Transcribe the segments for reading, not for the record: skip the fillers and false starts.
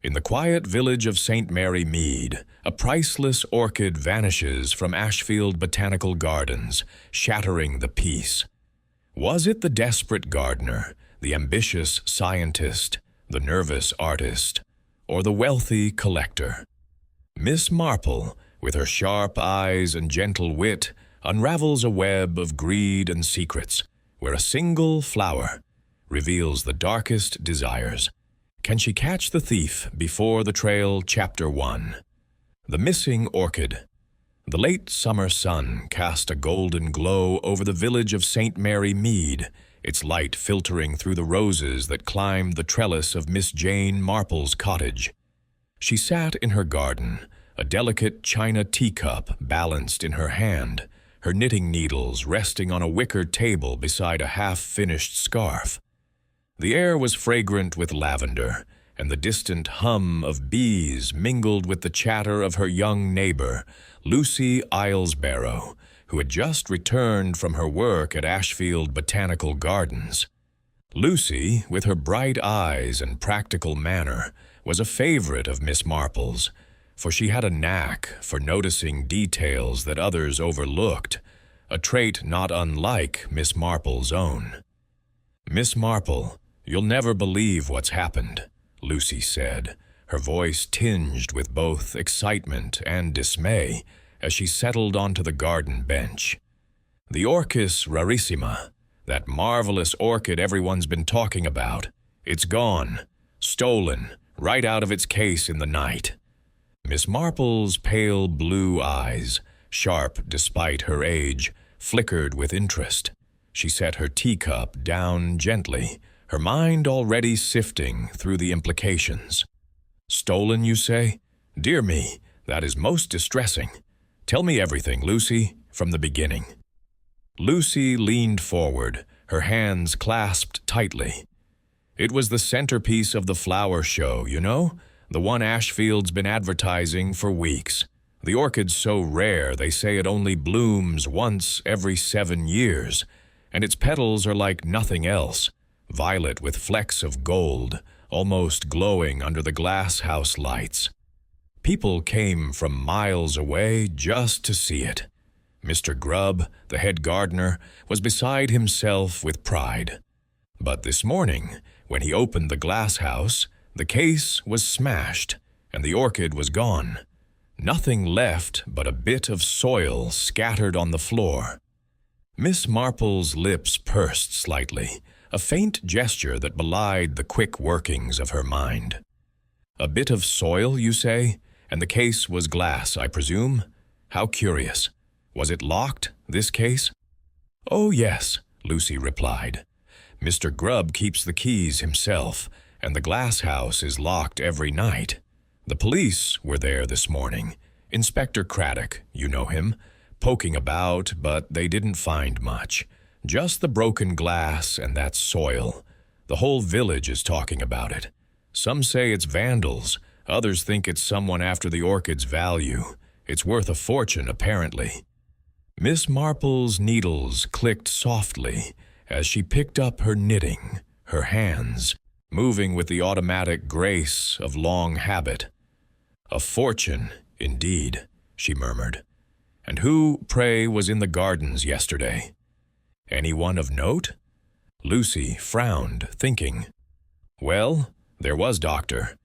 In the quiet village of St. Mary Mead, a priceless orchid vanishes from Ashfield Botanical Gardens, shattering the peace. Was it the desperate gardener, the ambitious scientist, the nervous artist, or the wealthy collector? Miss Marple, with her sharp eyes and gentle wit, unravels a web of greed and secrets, where a single flower reveals the darkest desires. Can she catch the thief before the trail? Chapter 1. The Missing Orchid. The late summer sun cast a golden glow over the village of St. Mary Mead, its light filtering through the roses that climbed the trellis of Miss Jane Marple's cottage. She sat in her garden, a delicate china teacup balanced in her hand, her knitting needles resting on a wicker table beside a half-finished scarf. The air was fragrant with lavender, and the distant hum of bees mingled with the chatter of her young neighbor, Lucy Islesbarrow, who had just returned from her work at Ashfield Botanical Gardens. Lucy, with her bright eyes and practical manner, was a favorite of Miss Marple's, for she had a knack for noticing details that others overlooked, a trait not unlike Miss Marple's own. "Miss Marple, you'll never believe what's happened," Lucy said, her voice tinged with both excitement and dismay as she settled onto the garden bench. "The Orchis rarissima, that marvelous orchid everyone's been talking about, it's gone, stolen, right out of its case in the night." Miss Marple's pale blue eyes, sharp despite her age, flickered with interest. She set her teacup down gently, her mind already sifting through the implications. "Stolen, you say? Dear me, that is most distressing. Tell me everything, Lucy, from the beginning." Lucy leaned forward, her hands clasped tightly. "It was the centerpiece of the flower show, you know? The one Ashfield's been advertising for weeks. The orchid's so rare they say it only blooms once every 7 years, and its petals are like nothing else, violet with flecks of gold, almost glowing under the glass house lights. People came from miles away just to see it. Mr. Grubb, the head gardener, was beside himself with pride. But this morning, when he opened the glass house, the case was smashed, and the orchid was gone. Nothing left but a bit of soil scattered on the floor." Miss Marple's lips pursed slightly, a faint gesture that belied the quick workings of her mind. "A bit of soil, you say? And the case was glass, I presume? How curious. Was it locked, this case?" "Oh, yes," Lucy replied. "Mr. Grubb keeps the keys himself, and the glass house is locked every night. The police were there this morning. Inspector Craddock, you know him, poking about, but they didn't find much. Just the broken glass and that soil. The whole village is talking about it. Some say it's vandals, others think it's someone after the orchid's value. It's worth a fortune, apparently." Miss Marple's needles clicked softly as she picked up her knitting, her hands moving with the automatic grace of long habit. "A fortune, indeed," she murmured. "And who, pray, was in the gardens yesterday? Anyone of note?" Lucy frowned, thinking. "Well, there was Dr.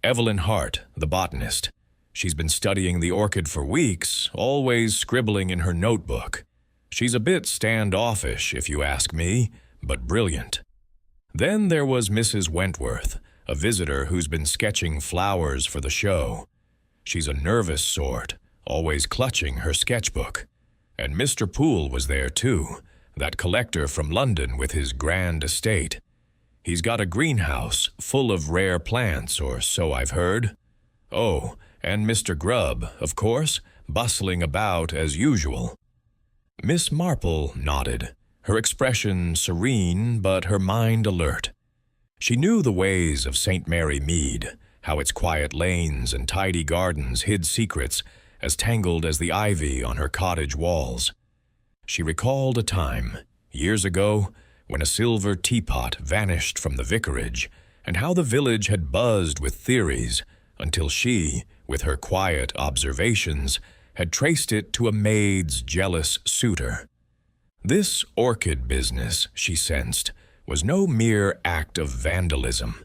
Evelyn Hart, the botanist. She's been studying the orchid for weeks, always scribbling in her notebook. She's a bit standoffish, if you ask me, but brilliant. Then there was Mrs. Wentworth, a visitor who's been sketching flowers for the show. She's a nervous sort, always clutching her sketchbook. And Mr. Poole was there too, that collector from London with his grand estate. He's got a greenhouse full of rare plants, or so I've heard. Oh, and Mr. Grubb, of course, bustling about as usual." Miss Marple nodded, her expression serene but her mind alert. She knew the ways of St. Mary Mead, how its quiet lanes and tidy gardens hid secrets as tangled as the ivy on her cottage walls. She recalled a time, years ago, when a silver teapot vanished from the vicarage, and how the village had buzzed with theories until she, with her quiet observations, had traced it to a maid's jealous suitor. This orchid business, she sensed, was no mere act of vandalism.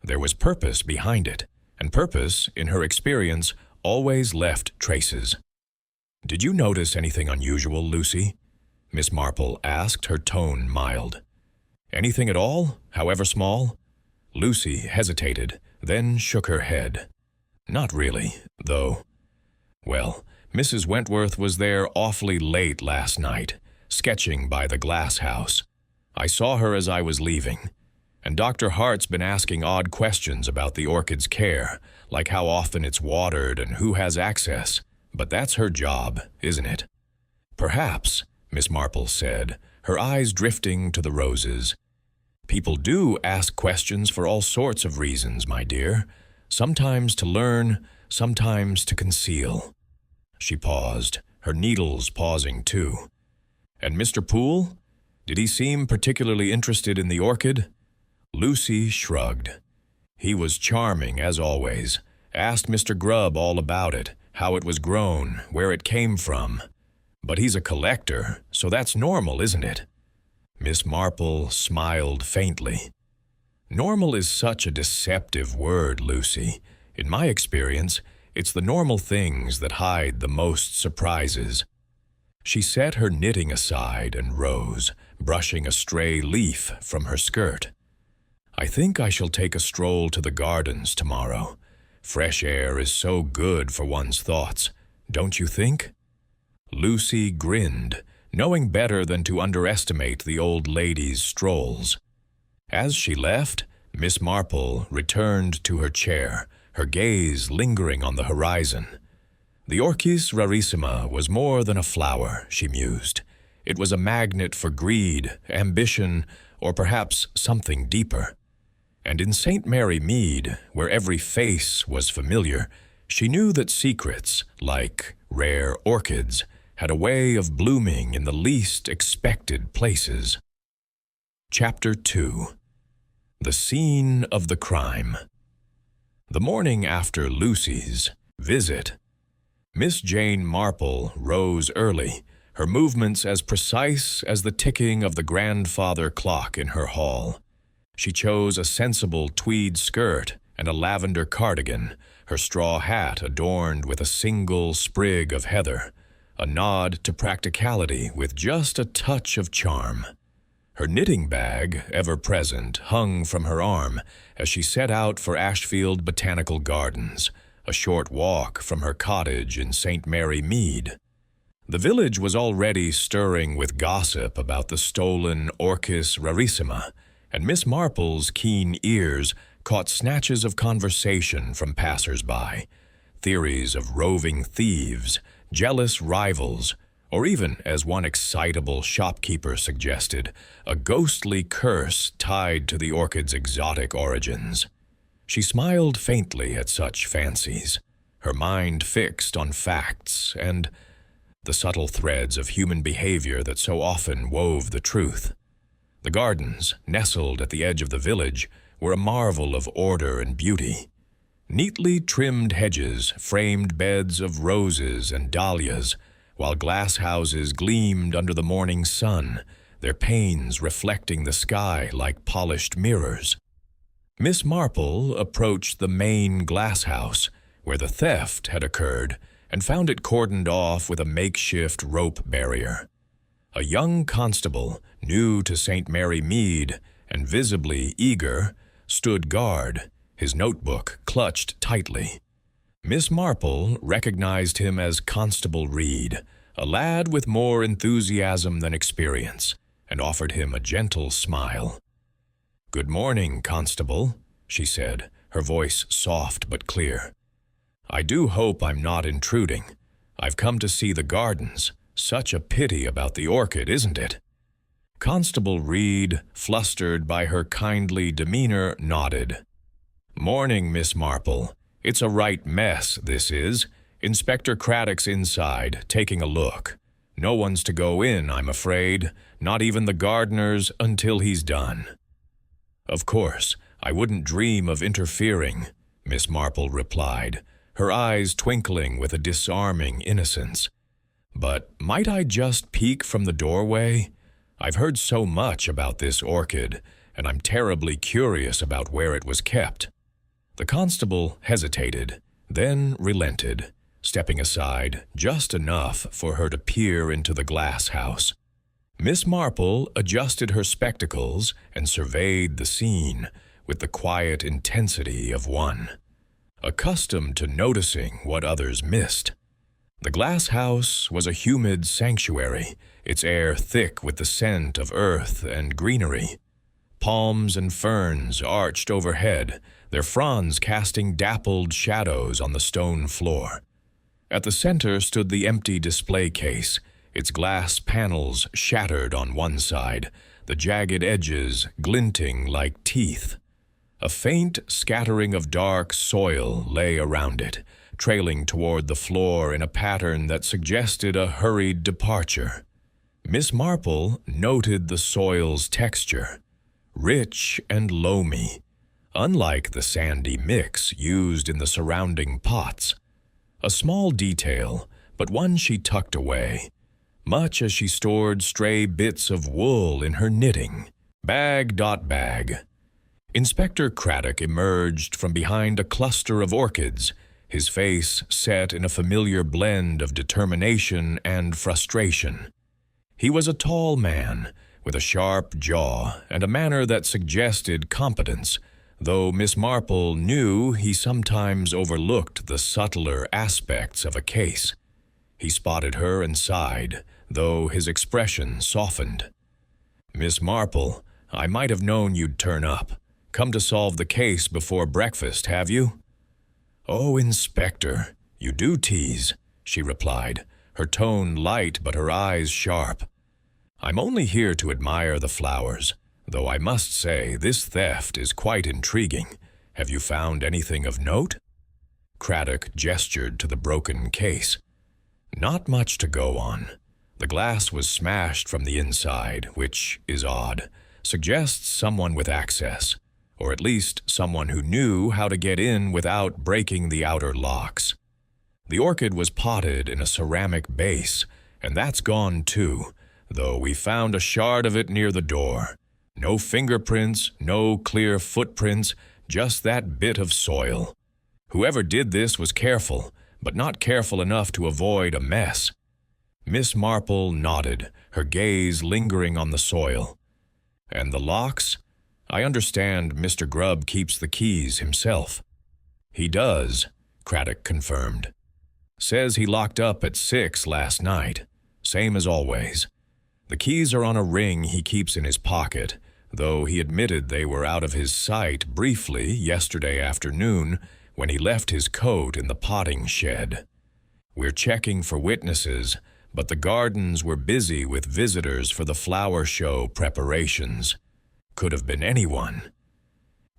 There was purpose behind it, and purpose, in her experience, always left traces. "Did you notice anything unusual, Lucy?" Miss Marple asked, her tone mild. "Anything at all, however small?" Lucy hesitated, then shook her head. "Not really, though. Well, Mrs. Wentworth was there awfully late last night, sketching by the glass house. I saw her as I was leaving. And Dr. Hart's been asking odd questions about the orchid's care, like how often it's watered and who has access. But that's her job, isn't it?" "Perhaps," Miss Marple said, her eyes drifting to the roses. "People do ask questions for all sorts of reasons, my dear. Sometimes to learn, sometimes to conceal." She paused, her needles pausing too. "And Mr. Poole? Did he seem particularly interested in the orchid?" Lucy shrugged. "He was charming, as always. Asked Mr. Grubb all about it, how it was grown, where it came from. But he's a collector, so that's normal, isn't it?" Miss Marple smiled faintly. "Normal is such a deceptive word, Lucy. In my experience, it's the normal things that hide the most surprises." She set her knitting aside and rose, brushing a stray leaf from her skirt. "I think I shall take a stroll to the gardens tomorrow. Fresh air is so good for one's thoughts, don't you think?" Lucy grinned, knowing better than to underestimate the old lady's strolls. As she left, Miss Marple returned to her chair, her gaze lingering on the horizon. The Orchis rarissima was more than a flower, she mused. It was a magnet for greed, ambition, or perhaps something deeper. And in St. Mary Mead, where every face was familiar, she knew that secrets, like rare orchids, had a way of blooming in the least expected places. Chapter 2. The Scene of the Crime. The morning after Lucy's visit, Miss Jane Marple rose early, her movements as precise as the ticking of the grandfather clock in her hall. She chose a sensible tweed skirt and a lavender cardigan, her straw hat adorned with a single sprig of heather, a nod to practicality with just a touch of charm. Her knitting bag, ever present, hung from her arm as she set out for Ashfield Botanical Gardens, a short walk from her cottage in St. Mary Mead. The village was already stirring with gossip about the stolen Orchis rarissima, and Miss Marple's keen ears caught snatches of conversation from passers-by, theories of roving thieves, jealous rivals, or even, as one excitable shopkeeper suggested, a ghostly curse tied to the orchid's exotic origins. She smiled faintly at such fancies, her mind fixed on facts and the subtle threads of human behavior that so often wove the truth. The gardens, nestled at the edge of the village, were a marvel of order and beauty. Neatly trimmed hedges framed beds of roses and dahlias, while glass houses gleamed under the morning sun, their panes reflecting the sky like polished mirrors. Miss Marple approached the main glass house, where the theft had occurred, and found it cordoned off with a makeshift rope barrier. A young constable, new to St. Mary Mead and visibly eager, stood guard, his notebook clutched tightly. Miss Marple recognized him as Constable Reed, a lad with more enthusiasm than experience, and offered him a gentle smile. "Good morning, Constable," she said, her voice soft but clear. "I do hope I'm not intruding. I've come to see the gardens. Such a pity about the orchid, isn't it?" Constable Reed, flustered by her kindly demeanor, nodded. "Morning, Miss Marple. It's a right mess, this is. Inspector Craddock's inside, taking a look. No one's to go in, I'm afraid, not even the gardeners, until he's done." "Of course. "I wouldn't dream of interfering," Miss Marple replied, her eyes twinkling with a disarming innocence. "But might I just peek from the doorway? I've heard so much about this orchid, and I'm terribly curious about where it was kept." The constable hesitated, then relented, stepping aside just enough for her to peer into the glass house. Miss Marple adjusted her spectacles and surveyed the scene with the quiet intensity of one, accustomed to noticing what others missed. The glass house was a humid sanctuary, its air thick with the scent of earth and greenery. Palms and ferns arched overhead, their fronds casting dappled shadows on the stone floor. At the center stood the empty display case, its glass panels shattered on one side, the jagged edges glinting like teeth. A faint scattering of dark soil lay around it, trailing toward the floor in a pattern that suggested a hurried departure. Miss Marple noted the soil's texture, rich and loamy, unlike the sandy mix used in the surrounding pots. A small detail, but one she tucked away, much as she stored stray bits of wool in her knitting. Bag. Inspector Craddock emerged from behind a cluster of orchids, his face set in a familiar blend of determination and frustration. He was a tall man, with a sharp jaw and a manner that suggested competence, though Miss Marple knew he sometimes overlooked the subtler aspects of a case. He spotted her and sighed, though his expression softened. "Miss Marple, I might have known you'd turn up. Come to solve the case before breakfast, have you?" "Oh, Inspector, you do tease," she replied, her tone light but her eyes sharp. "I'm only here to admire the flowers, though I must say this theft is quite intriguing. Have you found anything of note?" Craddock gestured to the broken case. "Not much to go on. The glass was smashed from the inside, which is odd. Suggests someone with access, or at least someone who knew how to get in without breaking the outer locks. The orchid was potted in a ceramic base, and that's gone too, though we found a shard of it near the door. No fingerprints, no clear footprints, just that bit of soil. Whoever did this was careful, but not careful enough to avoid a mess." Miss Marple nodded, her gaze lingering on the soil. "And the locks? I understand Mr. Grubb keeps the keys himself." "He does," Craddock confirmed. "Says he locked up at 6 last night. Same as always. The keys are on a ring he keeps in his pocket, though he admitted they were out of his sight briefly yesterday afternoon when he left his coat in the potting shed. We're checking for witnesses, but the gardens were busy with visitors for the flower show preparations. Could have been anyone."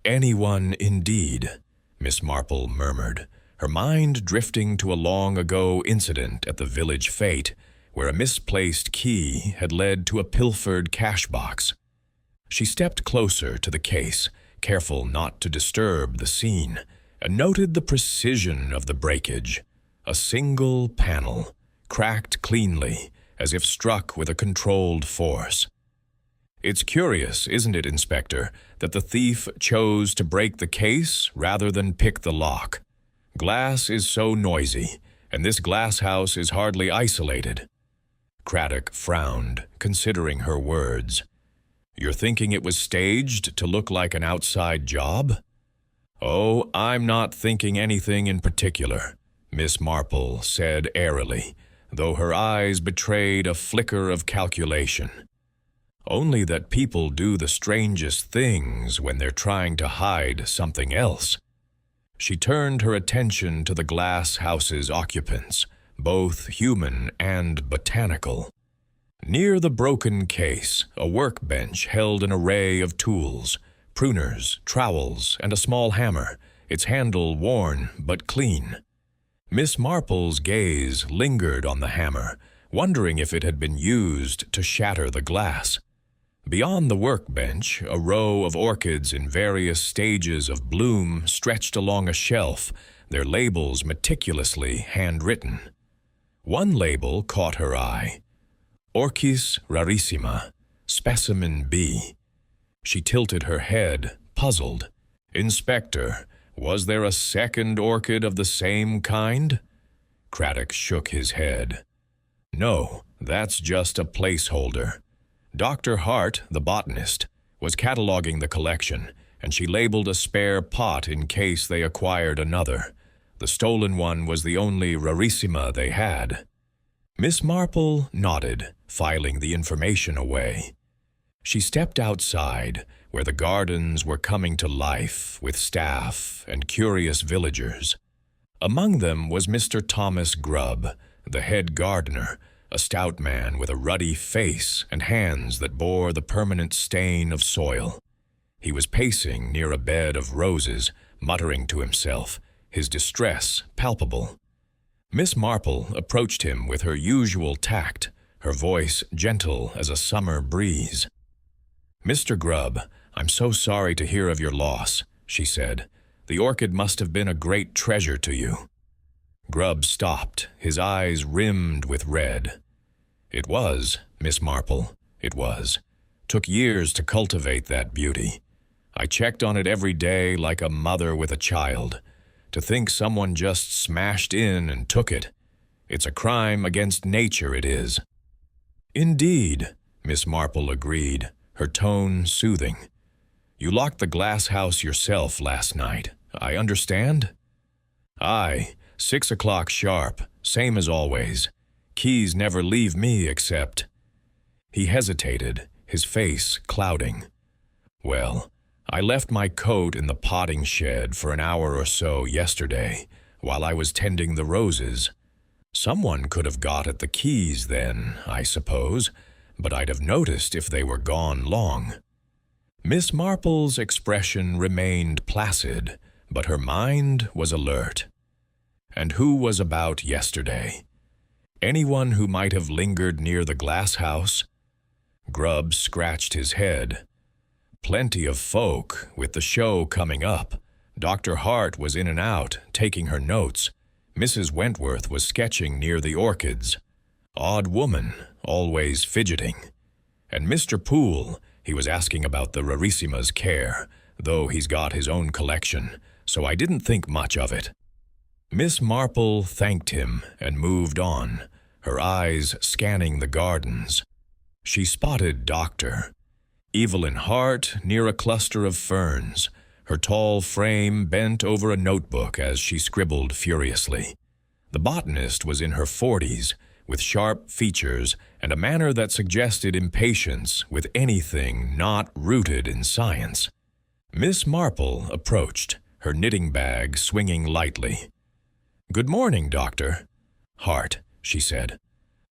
"Anyone indeed," Miss Marple murmured, her mind drifting to a long-ago incident at the village fete, where a misplaced key had led to a pilfered cash box. She stepped closer to the case, careful not to disturb the scene, and noted the precision of the breakage. A single panel, cracked cleanly, as if struck with a controlled force. "It's curious, isn't it, Inspector, that the thief chose to break the case rather than pick the lock? Glass is so noisy, and this glass house is hardly isolated." Craddock frowned, considering her words. "You're thinking it was staged to look like an outside job?" "Oh, I'm not thinking anything in particular," Miss Marple said airily, though her eyes betrayed a flicker of calculation. "Only that people do the strangest things when they're trying to hide something else." She turned her attention to the glass house's occupants, both human and botanical. Near the broken case, a workbench held an array of tools, pruners, trowels, and a small hammer, its handle worn but clean. Miss Marple's gaze lingered on the hammer, wondering if it had been used to shatter the glass. Beyond the workbench, a row of orchids in various stages of bloom stretched along a shelf, their labels meticulously handwritten. One label caught her eye. Orchis rarissima, specimen B. She tilted her head, puzzled. Inspector, was there a second orchid of the same kind? Craddock shook his head. No, that's just a placeholder. Dr. Hart, the botanist, was cataloging the collection, and she labeled a spare pot in case they acquired another. The stolen one was the only rarissima they had. Miss Marple nodded, filing the information away. She stepped outside, where the gardens were coming to life with staff and curious villagers. Among them was Mr. Thomas Grubb, the head gardener, a stout man with a ruddy face and hands that bore the permanent stain of soil. He was pacing near a bed of roses, muttering to himself, his distress palpable. Miss Marple approached him with her usual tact, her voice gentle as a summer breeze. "Mr. Grubb, I'm so sorry to hear of your loss," she said. "The orchid must have been a great treasure to you." Grubb stopped, his eyes rimmed with red. "It was, Miss Marple, it was. Took years to cultivate that beauty. I checked on it every day like a mother with a child. To think someone just smashed in and took it. It's a crime against nature, it is." "Indeed," Miss Marple agreed, her tone soothing. "You locked the glass house yourself last night, I understand?" "Aye, 6 o'clock sharp, same as always. Keys never leave me except—" He hesitated, his face clouding. "Well, I left my coat in the potting shed for an hour or so yesterday, while I was tending the roses. Someone could have got at the keys then, I suppose, but I'd have noticed if they were gone long." Miss Marple's expression remained placid, but her mind was alert. And who was about yesterday? Anyone who might have lingered near the glass house? Grubb scratched his head. Plenty of folk, with the show coming up. Dr. Hart was in and out, taking her notes. Mrs. Wentworth was sketching near the orchids. Odd woman, always fidgeting. And Mr. Poole, he was asking about the rarissima's care, though he's got his own collection, so I didn't think much of it. Miss Marple thanked him and moved on, her eyes scanning the gardens. She spotted Doctor Evelyn Hart near a cluster of ferns, her tall frame bent over a notebook as she scribbled furiously. The botanist was in her 40s, with sharp features and a manner that suggested impatience with anything not rooted in science. Miss Marple approached, her knitting bag swinging lightly. "Good morning, Doctor." "Hart," she said.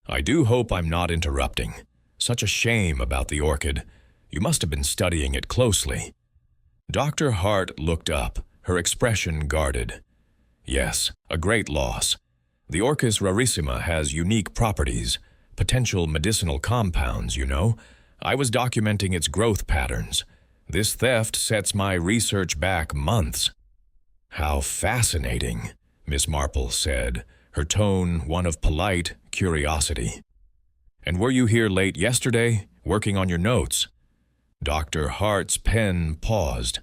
"I do hope I'm not interrupting. Such a shame about the orchid. You must have been studying it closely." Dr. Hart looked up, her expression guarded. "Yes, a great loss. The Orchis rarissima has unique properties, potential medicinal compounds, you know. I was documenting its growth patterns. This theft sets my research back months." "How fascinating," Miss Marple said, her tone one of polite curiosity. "And were you here late yesterday, working on your notes?" Dr. Hart's pen paused.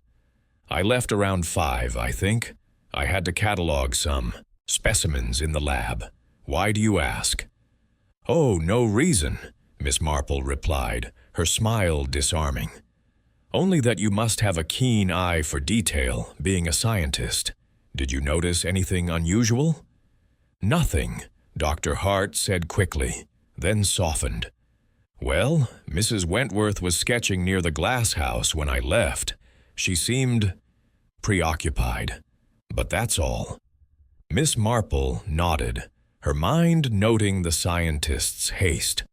"I left around 5, I think. I had to catalog some specimens in the lab. Why do you ask?" "Oh, no reason," Miss Marple replied, her smile disarming. "Only that you must have a keen eye for detail, being a scientist. Did you notice anything unusual?" "Nothing," Dr. Hart said quickly, then softened. "Well, Mrs. Wentworth was sketching near the glass house when I left. She seemed preoccupied. But that's all." Miss Marple nodded, her mind noting the scientist's haste.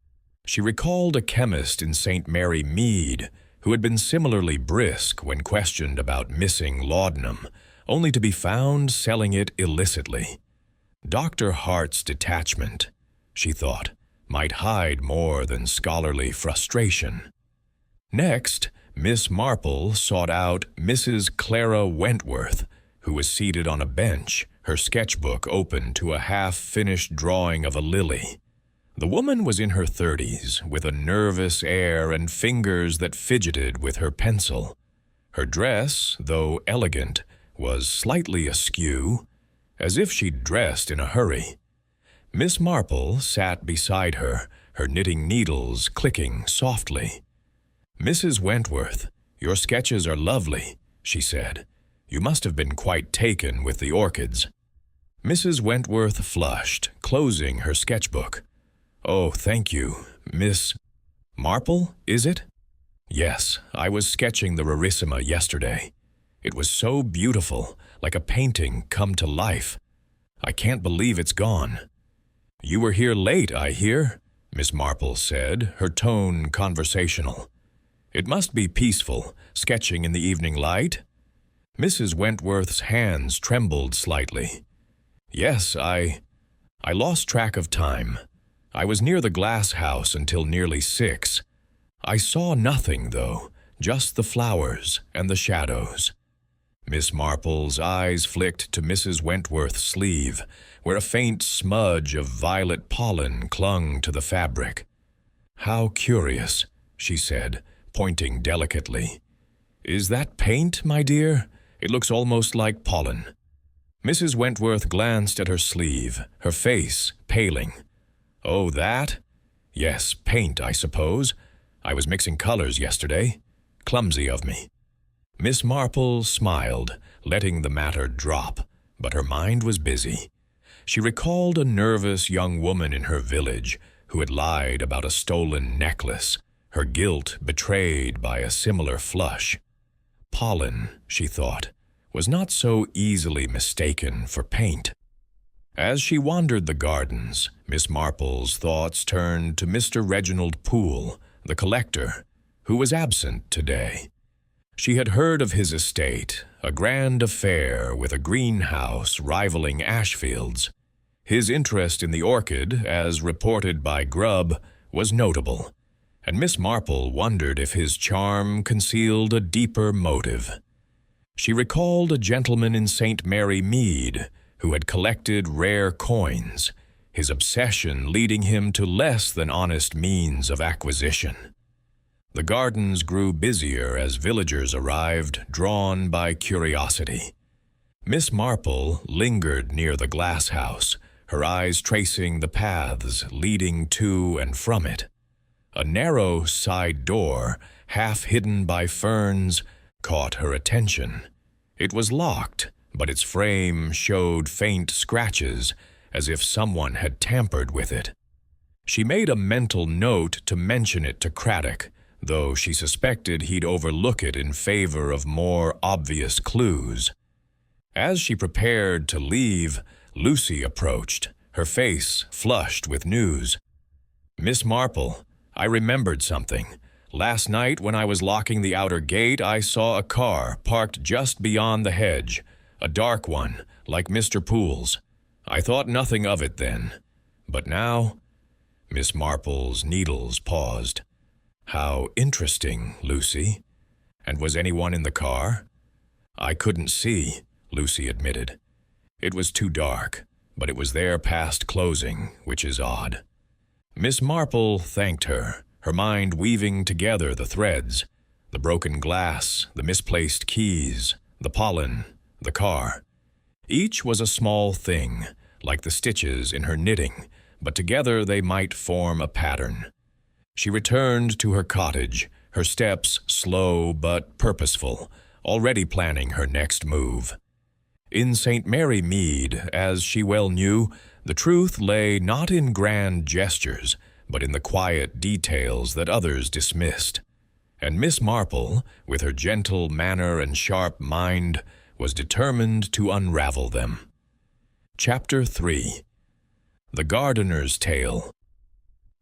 She recalled a chemist in St. Mary Mead who had been similarly brisk when questioned about missing laudanum, only to be found selling it illicitly. Dr. Hart's detachment, she thought, might hide more than scholarly frustration. Next, Miss Marple sought out Mrs. Clara Wentworth, who was seated on a bench, her sketchbook open to a half-finished drawing of a lily. The woman was in her 30s, with a nervous air and fingers that fidgeted with her pencil. Her dress, though elegant, was slightly askew, as if she'd dressed in a hurry. Miss Marple sat beside her, her knitting needles clicking softly. "Mrs. Wentworth, your sketches are lovely," she said. "You must have been quite taken with the orchids." Mrs. Wentworth flushed, closing her sketchbook. "Oh, thank you. Miss Marple, is it?" "Yes, I was sketching the rarissima yesterday. It was so beautiful, like a painting come to life. I can't believe it's gone." "You were here late, I hear," Miss Marple said, her tone conversational. "It must be peaceful, sketching in the evening light?" Mrs. Wentworth's hands trembled slightly. "Yes, I lost track of time. I was near the glass house until nearly 6. I saw nothing, though, just the flowers and the shadows." Miss Marple's eyes flicked to Mrs. Wentworth's sleeve, where a faint smudge of violet pollen clung to the fabric. "How curious," she said, pointing delicately. "Is that paint, my dear? It looks almost like pollen." Mrs. Wentworth glanced at her sleeve, her face paling. "Oh, that? Yes, paint, I suppose. I was mixing colors yesterday. Clumsy of me." Miss Marple smiled, letting the matter drop, but her mind was busy. She recalled a nervous young woman in her village who had lied about a stolen necklace, her guilt betrayed by a similar flush. Pollen, she thought, was not so easily mistaken for paint. As she wandered the gardens, Miss Marple's thoughts turned to Mr. Reginald Poole, the collector, who was absent today. She had heard of his estate, a grand affair with a greenhouse rivaling Ashfield's. His interest in the orchid, as reported by Grubb, was notable, and Miss Marple wondered if his charm concealed a deeper motive. She recalled a gentleman in St. Mary Mead who had collected rare coins, his obsession leading him to less than honest means of acquisition. The gardens grew busier as villagers arrived, drawn by curiosity. Miss Marple lingered near the glass house, her eyes tracing the paths leading to and from it. A narrow side door, half hidden by ferns, caught her attention. It was locked, but its frame showed faint scratches, as if someone had tampered with it. She made a mental note to mention it to Craddock, though she suspected he'd overlook it in favor of more obvious clues. As she prepared to leave, Lucy approached, her face flushed with news. "Miss Marple, I remembered something. Last night when I was locking the outer gate, I saw a car parked just beyond the hedge, a dark one, like Mr. Poole's. I thought nothing of it then. But now—" Miss Marple's needles paused. "How interesting, Lucy. And was anyone in the car?" "I couldn't see," Lucy admitted. "It was too dark, but it was there past closing, which is odd." Miss Marple thanked her, her mind weaving together the threads, the broken glass, the misplaced keys, the pollen, the car. Each was a small thing, like the stitches in her knitting, but together they might form a pattern. She returned to her cottage, her steps slow but purposeful, already planning her next move. In St. Mary Mead, as she well knew, the truth lay not in grand gestures, but in the quiet details that others dismissed. And Miss Marple, with her gentle manner and sharp mind, was determined to unravel them. Chapter 3. The Gardener's Tale.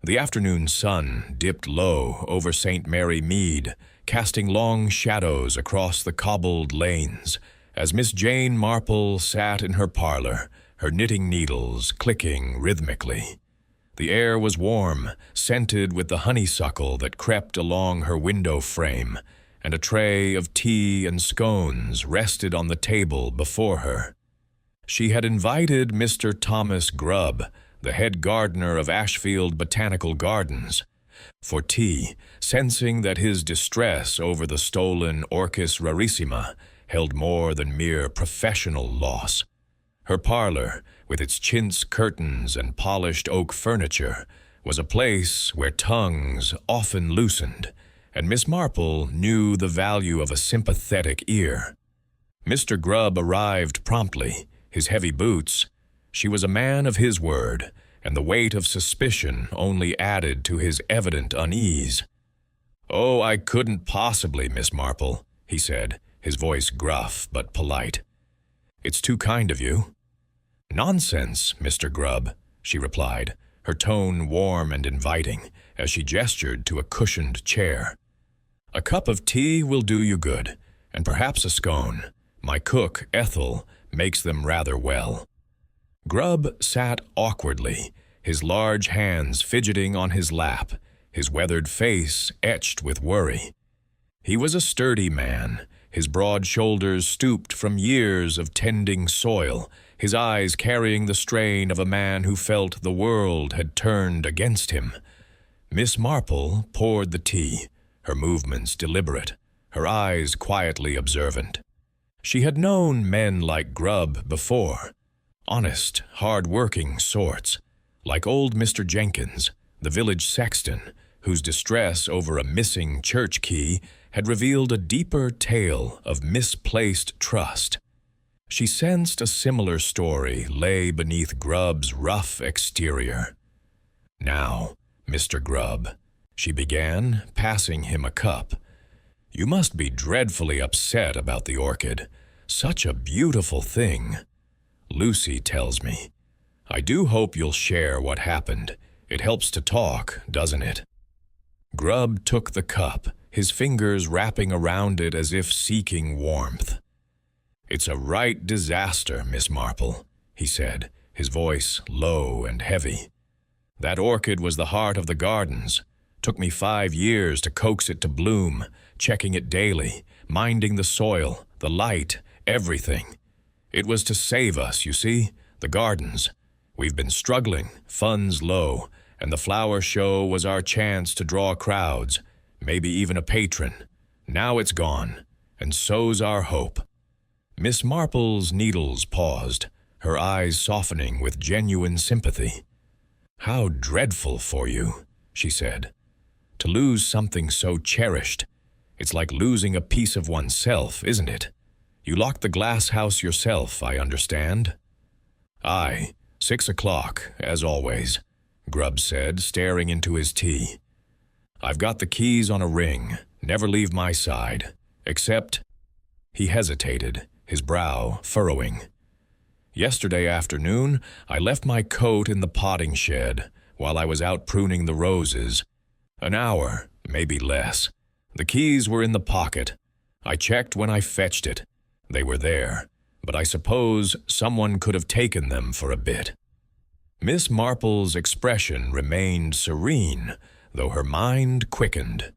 The afternoon sun dipped low over St. Mary Mead, casting long shadows across the cobbled lanes, as Miss Jane Marple sat in her parlor, her knitting needles clicking rhythmically. The air was warm, scented with the honeysuckle that crept along her window frame, and a tray of tea and scones rested on the table before her. She had invited Mr. Thomas Grubb, the head gardener of Ashfield Botanical Gardens, for tea, sensing that his distress over the stolen Orchis rarissima held more than mere professional loss. Her parlor, with its chintz curtains and polished oak furniture, was a place where tongues often loosened, and Miss Marple knew the value of a sympathetic ear. Mr. Grubb arrived promptly, his heavy boots. She was a man of his word, and the weight of suspicion only added to his evident unease. "Oh, I couldn't possibly, Miss Marple," he said, his voice gruff but polite. "It's too kind of you." "Nonsense, Mr. Grubb," she replied, her tone warm and inviting, as she gestured to a cushioned chair. "A cup of tea will do you good, and perhaps a scone. My cook, Ethel, makes them rather well." Grubb sat awkwardly, his large hands fidgeting on his lap, his weathered face etched with worry. He was a sturdy man, his broad shoulders stooped from years of tending soil, his eyes carrying the strain of a man who felt the world had turned against him. Miss Marple poured the tea, her movements deliberate, her eyes quietly observant. She had known men like Grubb before, honest, hard-working sorts, like old Mr. Jenkins, the village sexton, whose distress over a missing church key had revealed a deeper tale of misplaced trust. She sensed a similar story lay beneath Grubb's rough exterior. "Now, Mr. Grubb," she began, passing him a cup, "you must be dreadfully upset about the orchid. Such a beautiful thing. Lucy tells me. I do hope you'll share what happened. It helps to talk, doesn't it?" Grubb took the cup, his fingers wrapping around it as if seeking warmth. "It's a right disaster, Miss Marple," he said, his voice low and heavy. "That orchid was the heart of the gardens. Took me 5 years to coax it to bloom, checking it daily, minding the soil, the light, everything. It was to save us, you see, the gardens. We've been struggling, funds low, and the flower show was our chance to draw crowds, maybe even a patron. Now it's gone, and so's our hope." Miss Marple's needles paused, her eyes softening with genuine sympathy. "How dreadful for you," she said. "To lose something so cherished. It's like losing a piece of oneself, isn't it? You locked the glass house yourself, I understand." "Aye, 6 o'clock, as always," Grubb said, staring into his tea. "I've got the keys on a ring, never leave my side, except—" He hesitated, his brow furrowing. "Yesterday afternoon, I left my coat in the potting shed while I was out pruning the roses. An hour, maybe less. The keys were in the pocket. I checked when I fetched it. They were there, but I suppose someone could have taken them for a bit." Miss Marple's expression remained serene, though her mind quickened.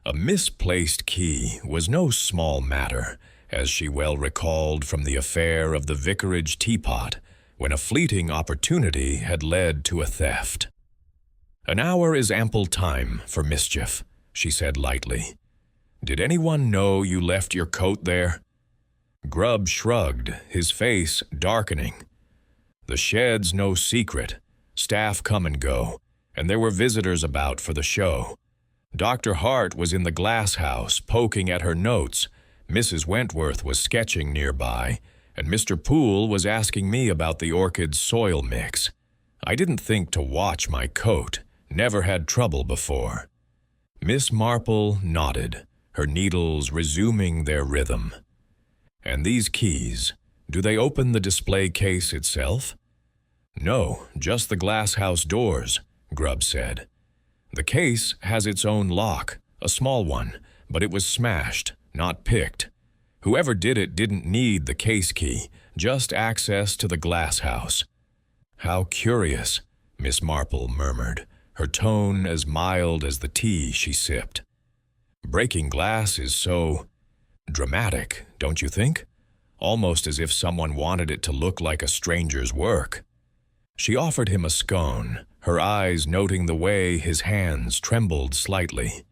A misplaced key was no small matter, as she well recalled from the affair of the vicarage teapot, when a fleeting opportunity had led to a theft. "An hour is ample time for mischief," she said lightly. "Did anyone know you left your coat there?" Grubb shrugged, his face darkening. "The shed's no secret. Staff come and go, and there were visitors about for the show. Dr. Hart was in the glass house poking at her notes, Mrs. Wentworth was sketching nearby, and Mr. Poole was asking me about the orchid's soil mix. I didn't think to watch my coat, never had trouble before." Miss Marple nodded, her needles resuming their rhythm. "And these keys, do they open the display case itself?" "No, just the glass house doors," Grubb said. "The case has its own lock, a small one, but it was smashed, not picked. Whoever did it didn't need the case key, just access to the glass house." "How curious," Miss Marple murmured, her tone as mild as the tea she sipped. "Breaking glass is so dramatic, don't you think? Almost as if someone wanted it to look like a stranger's work." She offered him a scone, her eyes noting the way his hands trembled slightly.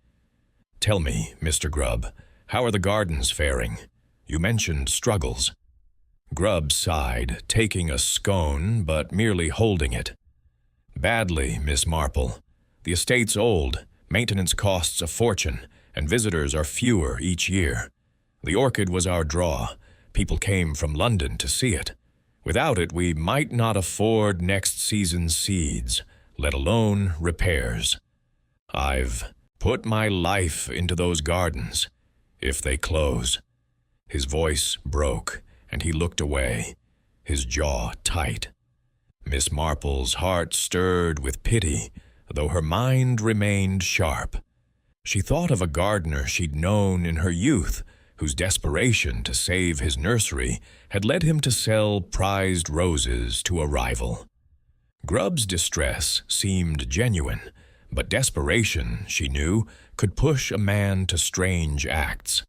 "Tell me, Mr. Grubb, how are the gardens faring? You mentioned struggles." Grubb sighed, taking a scone but merely holding it. "Badly, Miss Marple. The estate's old, maintenance costs a fortune, and visitors are fewer each year. The Orchid was our draw. People came from London to see it. Without it, we might not afford next season's seeds, let alone repairs. I've put my life into those gardens, if they close." His voice broke, and he looked away, his jaw tight. Miss Marple's heart stirred with pity, though her mind remained sharp. She thought of a gardener she'd known in her youth, whose desperation to save his nursery had led him to sell prized roses to a rival. Grubb's distress seemed genuine, but desperation, she knew, could push a man to strange acts.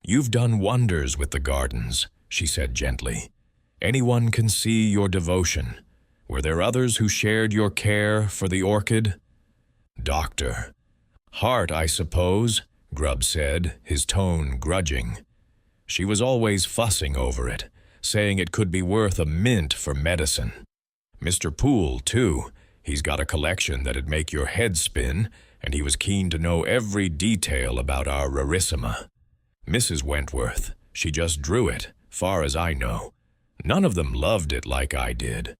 "You've done wonders with the gardens," she said gently. "Anyone can see your devotion. Were there others who shared your care for the Orchid?" "Doctor." "Heart, I suppose," Grubb said, his tone grudging. "She was always fussing over it, saying it could be worth a mint for medicine. Mr. Poole, too. He's got a collection that'd make your head spin, and he was keen to know every detail about our rarissima. Mrs. Wentworth, she just drew it, far as I know. None of them loved it like I did."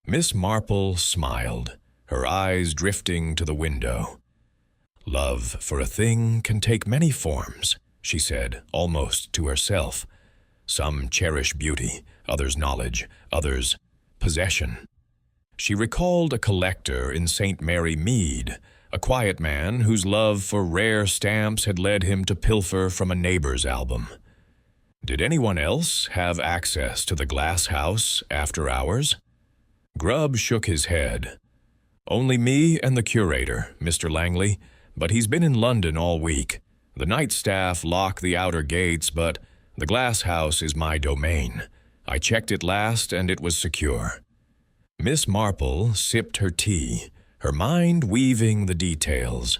Miss Marple smiled, her eyes drifting to the window. "Love for a thing can take many forms," she said, almost to herself. "Some cherish beauty, others knowledge, others possession." She recalled a collector in St. Mary Mead, a quiet man whose love for rare stamps had led him to pilfer from a neighbor's album. Did anyone else have access to the glass house after hours? Grubb shook his head. "Only me and the curator, Mr. Langley, but he's been in London all week. The night staff lock the outer gates, but the glass house is my domain. I checked it last and it was secure." Miss Marple sipped her tea, her mind weaving the details.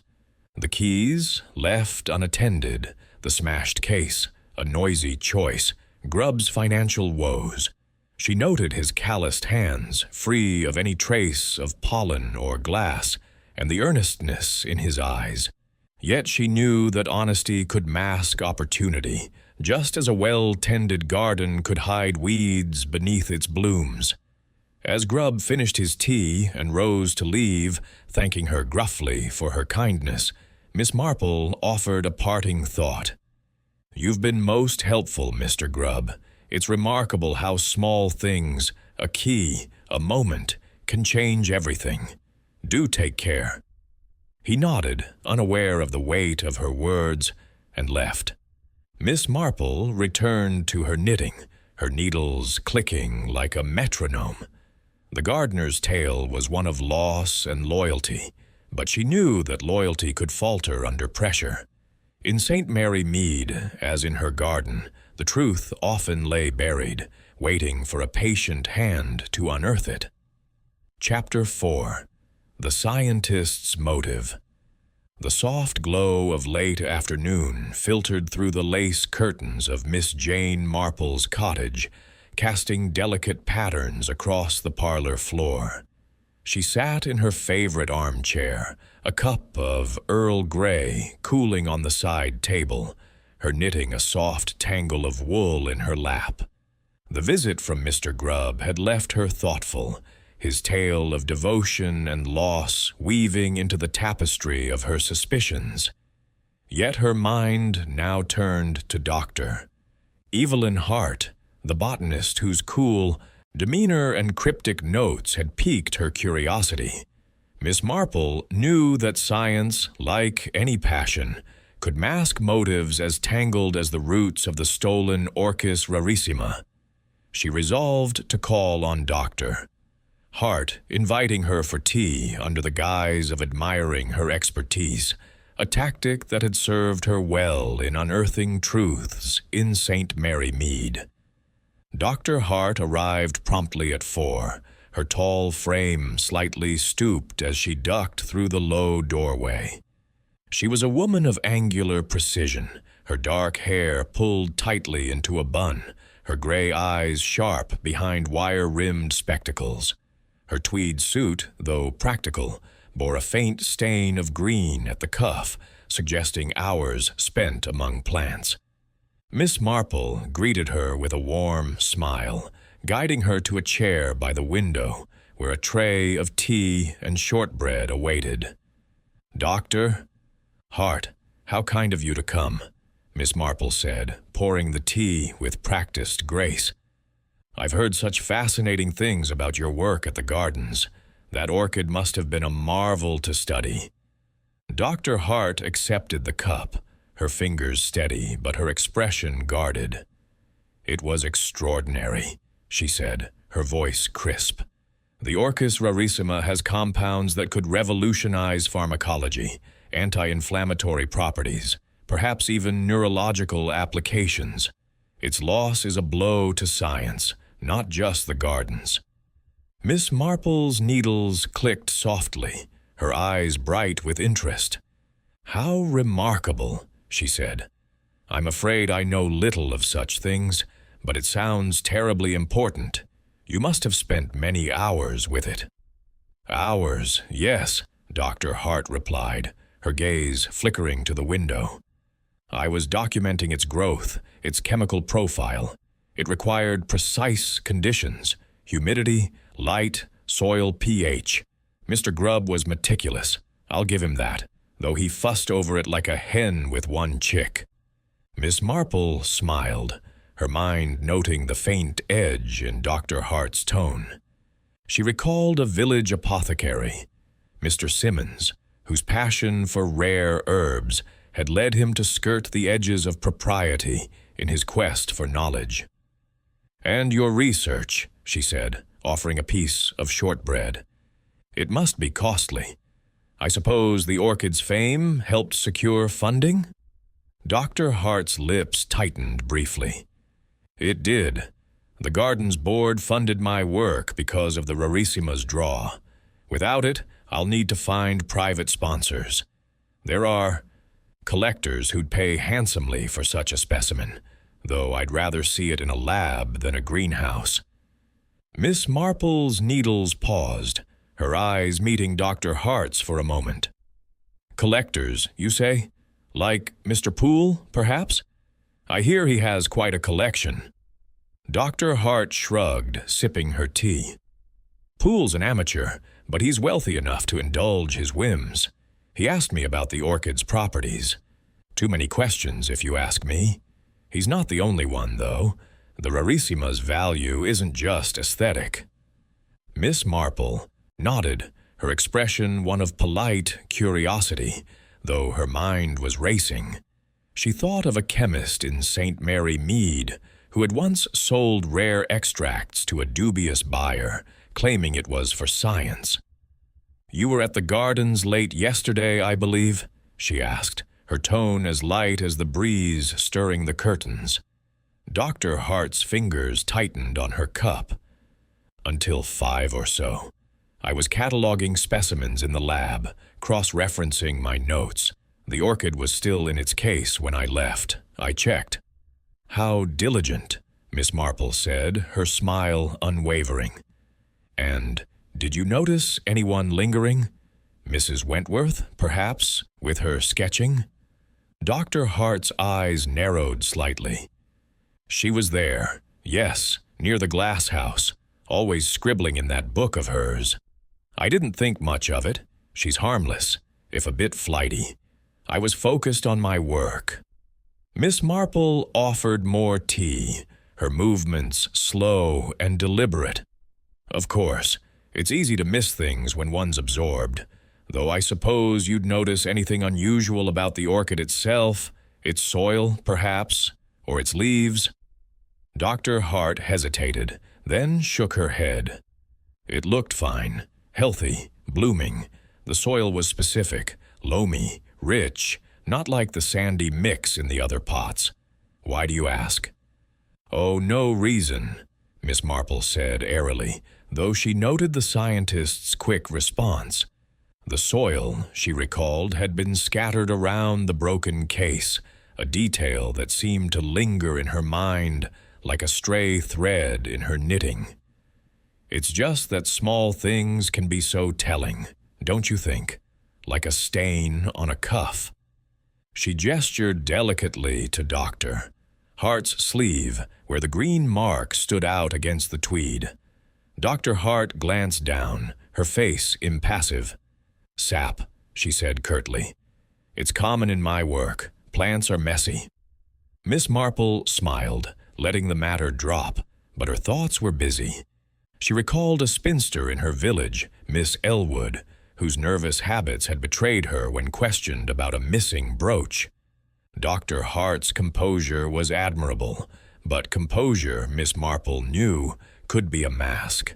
The keys, left unattended, the smashed case, a noisy choice, Grubb's financial woes. She noted his calloused hands, free of any trace of pollen or glass, and the earnestness in his eyes. Yet she knew that honesty could mask opportunity, just as a well-tended garden could hide weeds beneath its blooms. As Grubb finished his tea and rose to leave, thanking her gruffly for her kindness, Miss Marple offered a parting thought. "You've been most helpful, Mr. Grubb. It's remarkable how small things, a key, a moment, can change everything. Do take care." He nodded, unaware of the weight of her words, and left. Miss Marple returned to her knitting, her needles clicking like a metronome. The gardener's tale was one of loss and loyalty, but she knew that loyalty could falter under pressure. In St. Mary Mead, as in her garden, the truth often lay buried, waiting for a patient hand to unearth it. Chapter 4. The Scientist's Motive. The soft glow of late afternoon filtered through the lace curtains of Miss Jane Marple's cottage, casting delicate patterns across the parlor floor. She sat in her favorite armchair, a cup of Earl Grey cooling on the side table, her knitting a soft tangle of wool in her lap. The visit from Mr. Grubb had left her thoughtful, his tale of devotion and loss weaving into the tapestry of her suspicions. Yet her mind now turned to Dr. Evelyn Hart, the botanist whose cool demeanor and cryptic notes had piqued her curiosity. Miss Marple knew that science, like any passion, could mask motives as tangled as the roots of the stolen Orchis rarissima. She resolved to call on Dr. Hart inviting her for tea under the guise of admiring her expertise, a tactic that had served her well in unearthing truths in St. Mary Mead. Dr. Hart arrived promptly at 4, her tall frame slightly stooped as she ducked through the low doorway. She was a woman of angular precision, her dark hair pulled tightly into a bun, her gray eyes sharp behind wire-rimmed spectacles. Her tweed suit, though practical, bore a faint stain of green at the cuff, suggesting hours spent among plants. Miss Marple greeted her with a warm smile, guiding her to a chair by the window, where a tray of tea and shortbread awaited. "Doctor?" "Hart, how kind of you to come," Miss Marple said, pouring the tea with practiced grace. "I've heard such fascinating things about your work at the gardens. That orchid must have been a marvel to study." Dr. Hart accepted the cup, her fingers steady but her expression guarded. "It was extraordinary," she said, her voice crisp. "The Orchis rarissima has compounds that could revolutionize pharmacology, anti-inflammatory properties, perhaps even neurological applications. Its loss is a blow to science, not just the gardens." Miss Marple's needles clicked softly, her eyes bright with interest. "How remarkable," she said. "I'm afraid I know little of such things, but it sounds terribly important. You must have spent many hours with it." "Hours, yes," Dr. Hart replied, her gaze flickering to the window. "I was documenting its growth, its chemical profile. It required precise conditions: humidity, light, soil pH. Mr. Grubb was meticulous, I'll give him that, though he fussed over it like a hen with one chick." Miss Marple smiled, her mind noting the faint edge in Dr. Hart's tone. She recalled a village apothecary, Mr. Simmons, whose passion for rare herbs had led him to skirt the edges of propriety in his quest for knowledge. "And your research," she said, offering a piece of shortbread. "It must be costly. I suppose the orchid's fame helped secure funding?" Dr. Hart's lips tightened briefly. "It did. The Gardens Board funded my work because of the Rarissima's draw. Without it, I'll need to find private sponsors. There are collectors who'd pay handsomely for such a specimen, though I'd rather see it in a lab than a greenhouse." Miss Marple's needles paused, her eyes meeting Dr. Hart's for a moment. "Collectors, you say? Like Mr. Poole, perhaps? I hear he has quite a collection." Dr. Hart shrugged, sipping her tea. "Poole's an amateur, but he's wealthy enough to indulge his whims. He asked me about the orchid's properties. Too many questions, if you ask me. He's not the only one, though. The Rarissima's value isn't just aesthetic." Miss Marple nodded, her expression one of polite curiosity, though her mind was racing. She thought of a chemist in St. Mary Mead who had once sold rare extracts to a dubious buyer, claiming it was for science. "You were at the gardens late yesterday, I believe?" she asked, her tone as light as the breeze stirring the curtains. Dr. Hart's fingers tightened on her cup. "Until 5 or so. I was cataloging specimens in the lab, cross-referencing my notes. The orchid was still in its case when I left. I checked." "How diligent," Miss Marple said, her smile unwavering. "And did you notice anyone lingering? Mrs. Wentworth, perhaps, with her sketching?" Dr. Hart's eyes narrowed slightly. "She was there, yes, near the glass house, always scribbling in that book of hers. I didn't think much of it. She's harmless, if a bit flighty. I was focused on my work." Miss Marple offered more tea, her movements slow and deliberate. "Of course, it's easy to miss things when one's absorbed, though I suppose you'd notice anything unusual about the orchid itself, its soil, perhaps, or its leaves." Dr. Hart hesitated, then shook her head. It looked fine, healthy, blooming. The soil was specific, loamy, rich, not like the sandy mix in the other pots. Why do you ask? Oh, no reason, Miss Marple said airily, though she noted the scientist's quick response. The soil, she recalled, had been scattered around the broken case, a detail that seemed to linger in her mind like a stray thread in her knitting. It's just that small things can be so telling, don't you think? Like a stain on a cuff. She gestured delicately to Dr. Hart's sleeve, where the green mark stood out against the tweed. Dr. Hart glanced down, her face impassive. "Sap," she said curtly. "It's common in my work. Plants are messy." Miss Marple smiled, letting the matter drop, but her thoughts were busy. She recalled a spinster in her village, Miss Elwood, whose nervous habits had betrayed her when questioned about a missing brooch. Dr. Hart's composure was admirable, but composure, Miss Marple knew, could be a mask.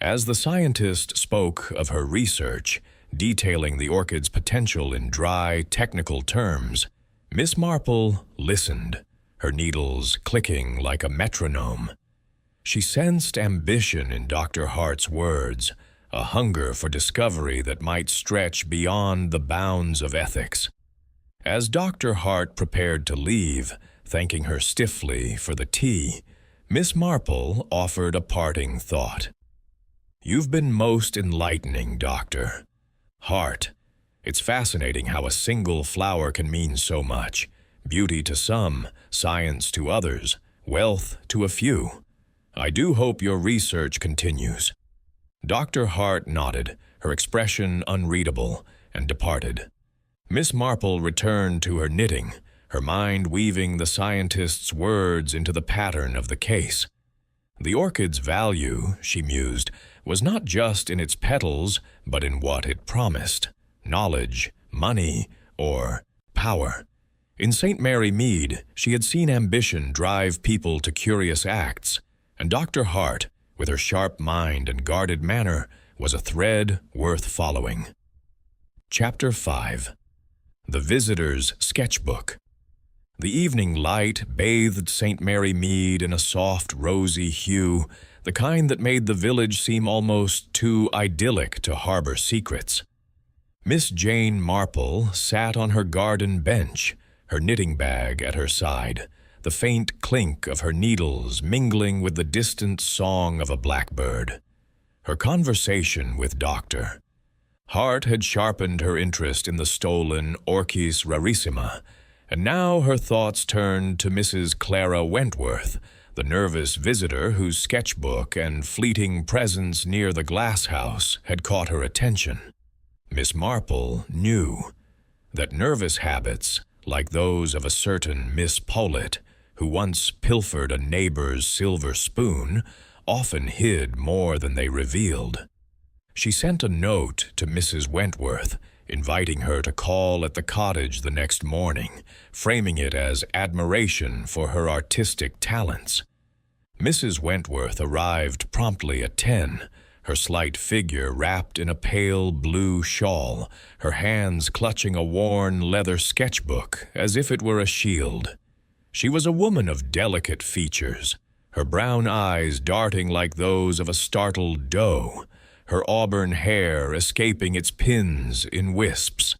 As the scientist spoke of her research, detailing the orchid's potential in dry, technical terms, Miss Marple listened, her needles clicking like a metronome. She sensed ambition in Dr. Hart's words, a hunger for discovery that might stretch beyond the bounds of ethics. As Dr. Hart prepared to leave, thanking her stiffly for the tea, Miss Marple offered a parting thought. "You've been most enlightening, Doctor. Hart, it's fascinating how a single flower can mean so much. Beauty to some, science to others, wealth to a few. I do hope your research continues." Dr. Hart nodded, her expression unreadable, and departed. Miss Marple returned to her knitting, her mind weaving the scientist's words into the pattern of the case. The orchid's value, she mused, was not just in its petals, but in what it promised: knowledge, money, or power. In St. Mary Mead, she had seen ambition drive people to curious acts, and Dr. Hart, with her sharp mind and guarded manner, was a thread worth following. Chapter 5. The Visitor's Sketchbook. The evening light bathed St. Mary Mead in a soft, rosy hue, the kind that made the village seem almost too idyllic to harbor secrets. Miss Jane Marple sat on her garden bench, her knitting bag at her side, the faint clink of her needles mingling with the distant song of a blackbird. Her conversation with Dr. Hart had sharpened her interest in the stolen Orchis rarissima, and now her thoughts turned to Mrs. Clara Wentworth, the nervous visitor whose sketchbook and fleeting presence near the glass house had caught her attention. Miss Marple knew that nervous habits, like those of a certain Miss Powlett, who once pilfered a neighbor's silver spoon, often hid more than they revealed. She sent a note to Mrs. Wentworth, inviting her to call at the cottage the next morning, framing it as admiration for her artistic talents. Mrs. Wentworth arrived promptly at 10, her slight figure wrapped in a pale blue shawl, her hands clutching a worn leather sketchbook as if it were a shield. She was a woman of delicate features, her brown eyes darting like those of a startled doe, her auburn hair escaping its pins in wisps.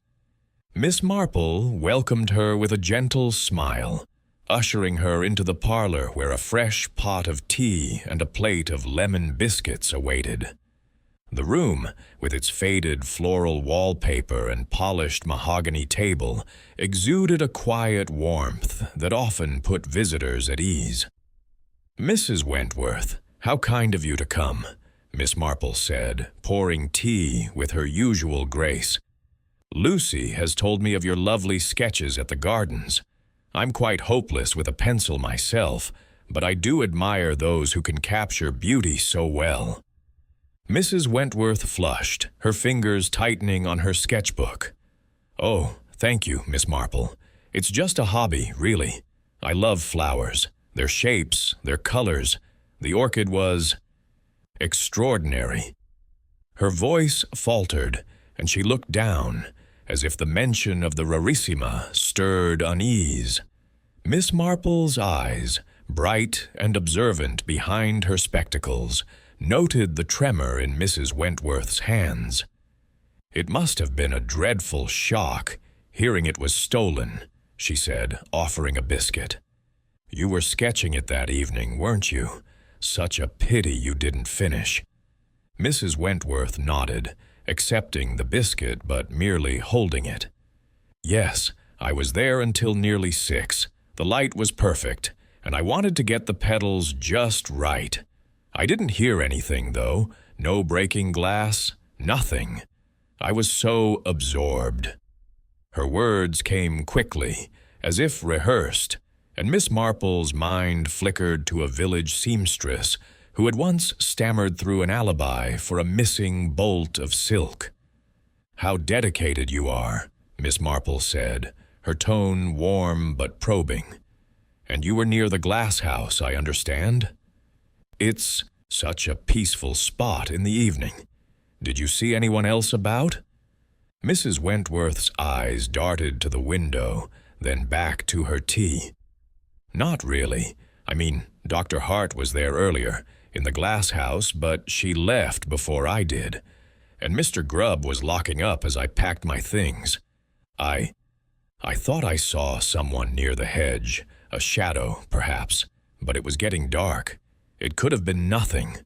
Miss Marple welcomed her with a gentle smile, ushering her into the parlor where a fresh pot of tea and a plate of lemon biscuits awaited. The room, with its faded floral wallpaper and polished mahogany table, exuded a quiet warmth that often put visitors at ease. "Mrs. Wentworth, how kind of you to come," Miss Marple said, pouring tea with her usual grace. "Lucy has told me of your lovely sketches at the gardens. I'm quite hopeless with a pencil myself, but I do admire those who can capture beauty so well." Mrs. Wentworth flushed, her fingers tightening on her sketchbook. "Oh, thank you, Miss Marple. It's just a hobby, really. I love flowers, their shapes, their colors. The orchid was..." extraordinary. Her voice faltered, and she looked down, as if the mention of the rarissima stirred unease. Miss Marple's eyes, bright and observant behind her spectacles, noted the tremor in Mrs. Wentworth's hands. "It must have been a dreadful shock, hearing it was stolen," she said, offering a biscuit. "You were sketching it that evening, weren't you? Such a pity you didn't finish." Mrs. Wentworth nodded, accepting the biscuit but merely holding it. "Yes, I was there until nearly 6. The light was perfect, and I wanted to get the petals just right. I didn't hear anything, though. No breaking glass, nothing. I was so absorbed." Her words came quickly, as if rehearsed, and Miss Marple's mind flickered to a village seamstress who had once stammered through an alibi for a missing bolt of silk. "How dedicated you are," Miss Marple said, her tone warm but probing. "And you were near the glass house, I understand? It's such a peaceful spot in the evening. Did you see anyone else about?" Mrs. Wentworth's eyes darted to the window, then back to her tea. "Not really. I mean, Dr. Hart was there earlier, in the glass house, but she left before I did. And Mr. Grubb was locking up as I packed my things. I thought I saw someone near the hedge, a shadow, perhaps, but it was getting dark. It could have been nothing."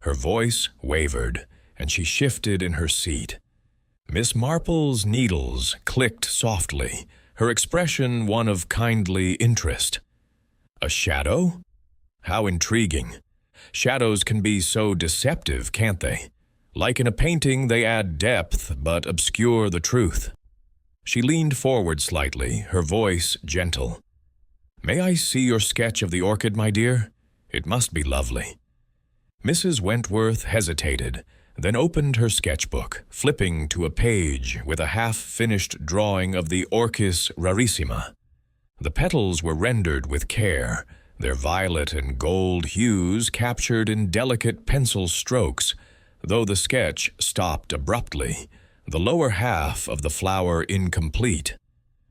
Her voice wavered, and she shifted in her seat. Miss Marple's needles clicked softly, her expression one of kindly interest. "A shadow? How intriguing. Shadows can be so deceptive, can't they? Like in a painting, they add depth but obscure the truth." She leaned forward slightly, her voice gentle. "May I see your sketch of the orchid, my dear? It must be lovely." Mrs. Wentworth hesitated, then opened her sketchbook, flipping to a page with a half-finished drawing of the Orchis rarissima. The petals were rendered with care, their violet and gold hues captured in delicate pencil strokes, though the sketch stopped abruptly, the lower half of the flower incomplete.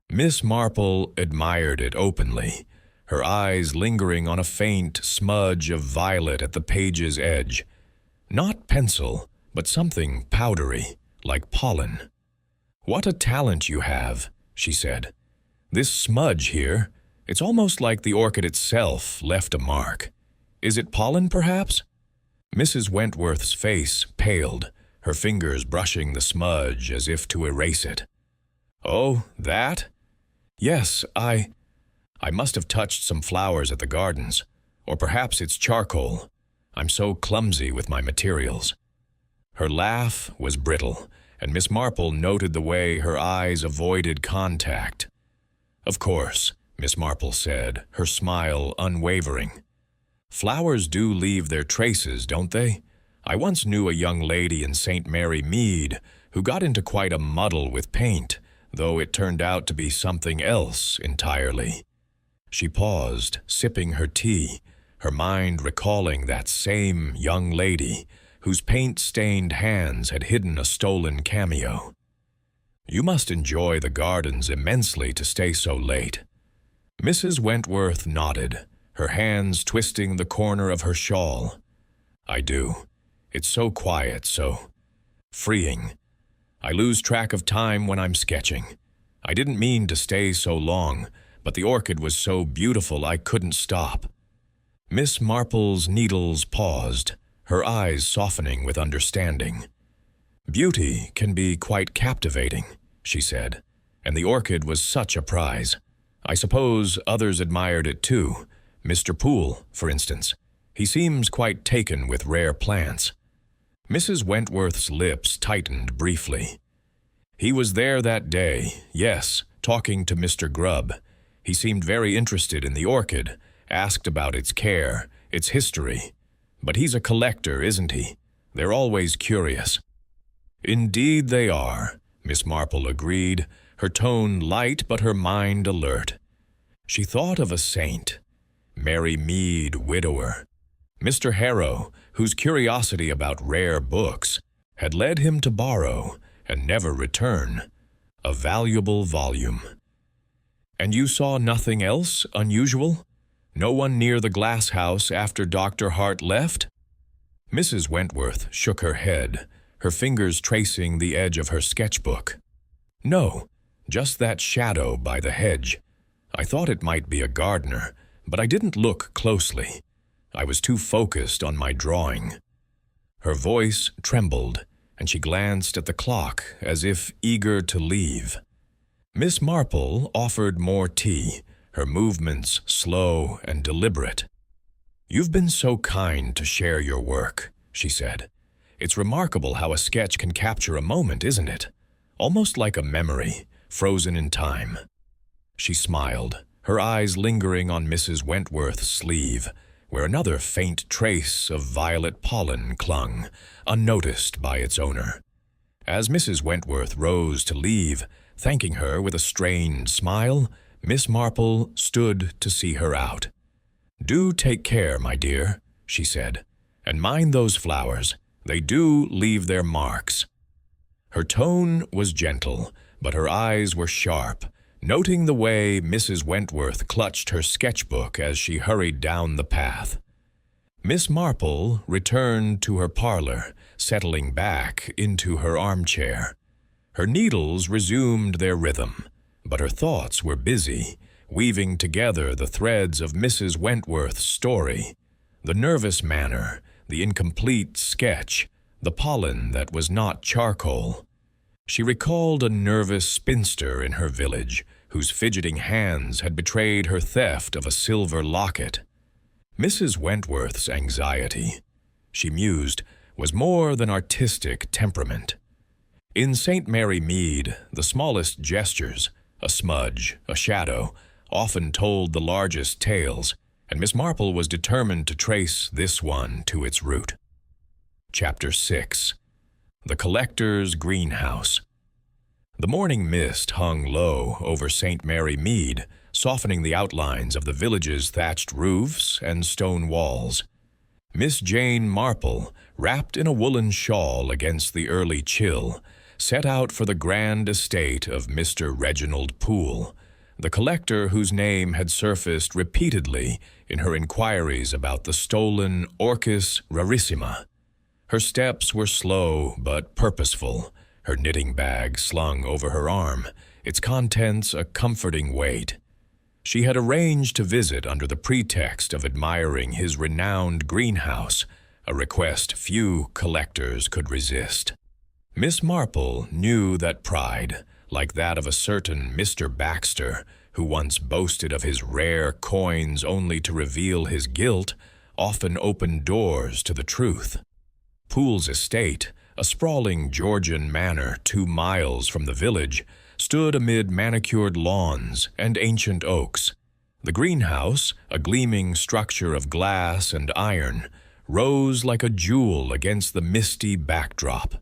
Miss Marple admired it openly, her eyes lingering on a faint smudge of violet at the page's edge. Not pencil, but something powdery, like pollen. "What a talent you have," she said. "This smudge here, it's almost like the orchid itself left a mark. Is it pollen, perhaps?" Mrs. Wentworth's face paled, her fingers brushing the smudge as if to erase it. "Oh, that? Yes, I must have touched some flowers at the gardens, or perhaps it's charcoal. I'm so clumsy with my materials." Her laugh was brittle, and Miss Marple noted the way her eyes avoided contact. "Of course," Miss Marple said, her smile unwavering. "Flowers do leave their traces, don't they? I once knew a young lady in St. Mary Mead who got into quite a muddle with paint, though it turned out to be something else entirely." She paused, sipping her tea, her mind recalling that same young lady whose paint-stained hands had hidden a stolen cameo. "You must enjoy the gardens immensely to stay so late." Mrs. Wentworth nodded, her hands twisting the corner of her shawl. "I do. It's so quiet, so freeing. I lose track of time when I'm sketching. I didn't mean to stay so long, but the orchid was so beautiful I couldn't stop." Miss Marple's needles paused, her eyes softening with understanding. "Beauty can be quite captivating," she said, "and the orchid was such a prize. I suppose others admired it too. Mr. Poole, for instance. He seems quite taken with rare plants." Mrs. Wentworth's lips tightened briefly. "He was there that day, yes, talking to Mr. Grubb. He seemed very interested in the orchid, asked about its care, its history. But he's a collector, isn't he? They're always curious." "Indeed they are," Miss Marple agreed, her tone light but her mind alert. She thought of a saint. Mary Mead, widower. Mr. Harrow, whose curiosity about rare books had led him to borrow, and never return, a valuable volume. "And you saw nothing else unusual? No one near the glass house after Dr. Hart left?" Mrs. Wentworth shook her head, her fingers tracing the edge of her sketchbook. "No, just that shadow by the hedge. I thought it might be a gardener, but I didn't look closely. I was too focused on my drawing." Her voice trembled, and she glanced at the clock as if eager to leave. Miss Marple offered more tea, her movements slow and deliberate. "You've been so kind to share your work," she said. "It's remarkable how a sketch can capture a moment, isn't it? Almost like a memory, frozen in time." She smiled, her eyes lingering on Mrs. Wentworth's sleeve, where another faint trace of violet pollen clung, unnoticed by its owner. As Mrs. Wentworth rose to leave, thanking her with a strained smile, Miss Marple stood to see her out. "Do take care, my dear," she said, "and mind those flowers. They do leave their marks." Her tone was gentle, but her eyes were sharp, noting the way Mrs. Wentworth clutched her sketchbook as she hurried down the path. Miss Marple returned to her parlor, settling back into her armchair. Her needles resumed their rhythm, but her thoughts were busy, weaving together the threads of Mrs. Wentworth's story: the nervous manner, the incomplete sketch, the pollen that was not charcoal. She recalled a nervous spinster in her village, whose fidgeting hands had betrayed her theft of a silver locket. Mrs. Wentworth's anxiety, she mused, was more than artistic temperament. In St. Mary Mead, the smallest gestures, a smudge, a shadow, often told the largest tales, and Miss Marple was determined to trace this one to its root. Chapter 6. The Collector's Greenhouse. The morning mist hung low over St. Mary Mead, softening the outlines of the village's thatched roofs and stone walls. Miss Jane Marple, wrapped in a woolen shawl against the early chill, set out for the grand estate of Mr. Reginald Poole, the collector whose name had surfaced repeatedly in her inquiries about the stolen Orchis rarissima. Her steps were slow but purposeful, her knitting bag slung over her arm, its contents a comforting weight. She had arranged to visit under the pretext of admiring his renowned greenhouse, a request few collectors could resist. Miss Marple knew that pride, like that of a certain Mr. Baxter, who once boasted of his rare coins only to reveal his guilt, often opened doors to the truth. Poole's estate, a sprawling Georgian manor 2 miles from the village, stood amid manicured lawns and ancient oaks. The greenhouse, a gleaming structure of glass and iron, rose like a jewel against the misty backdrop.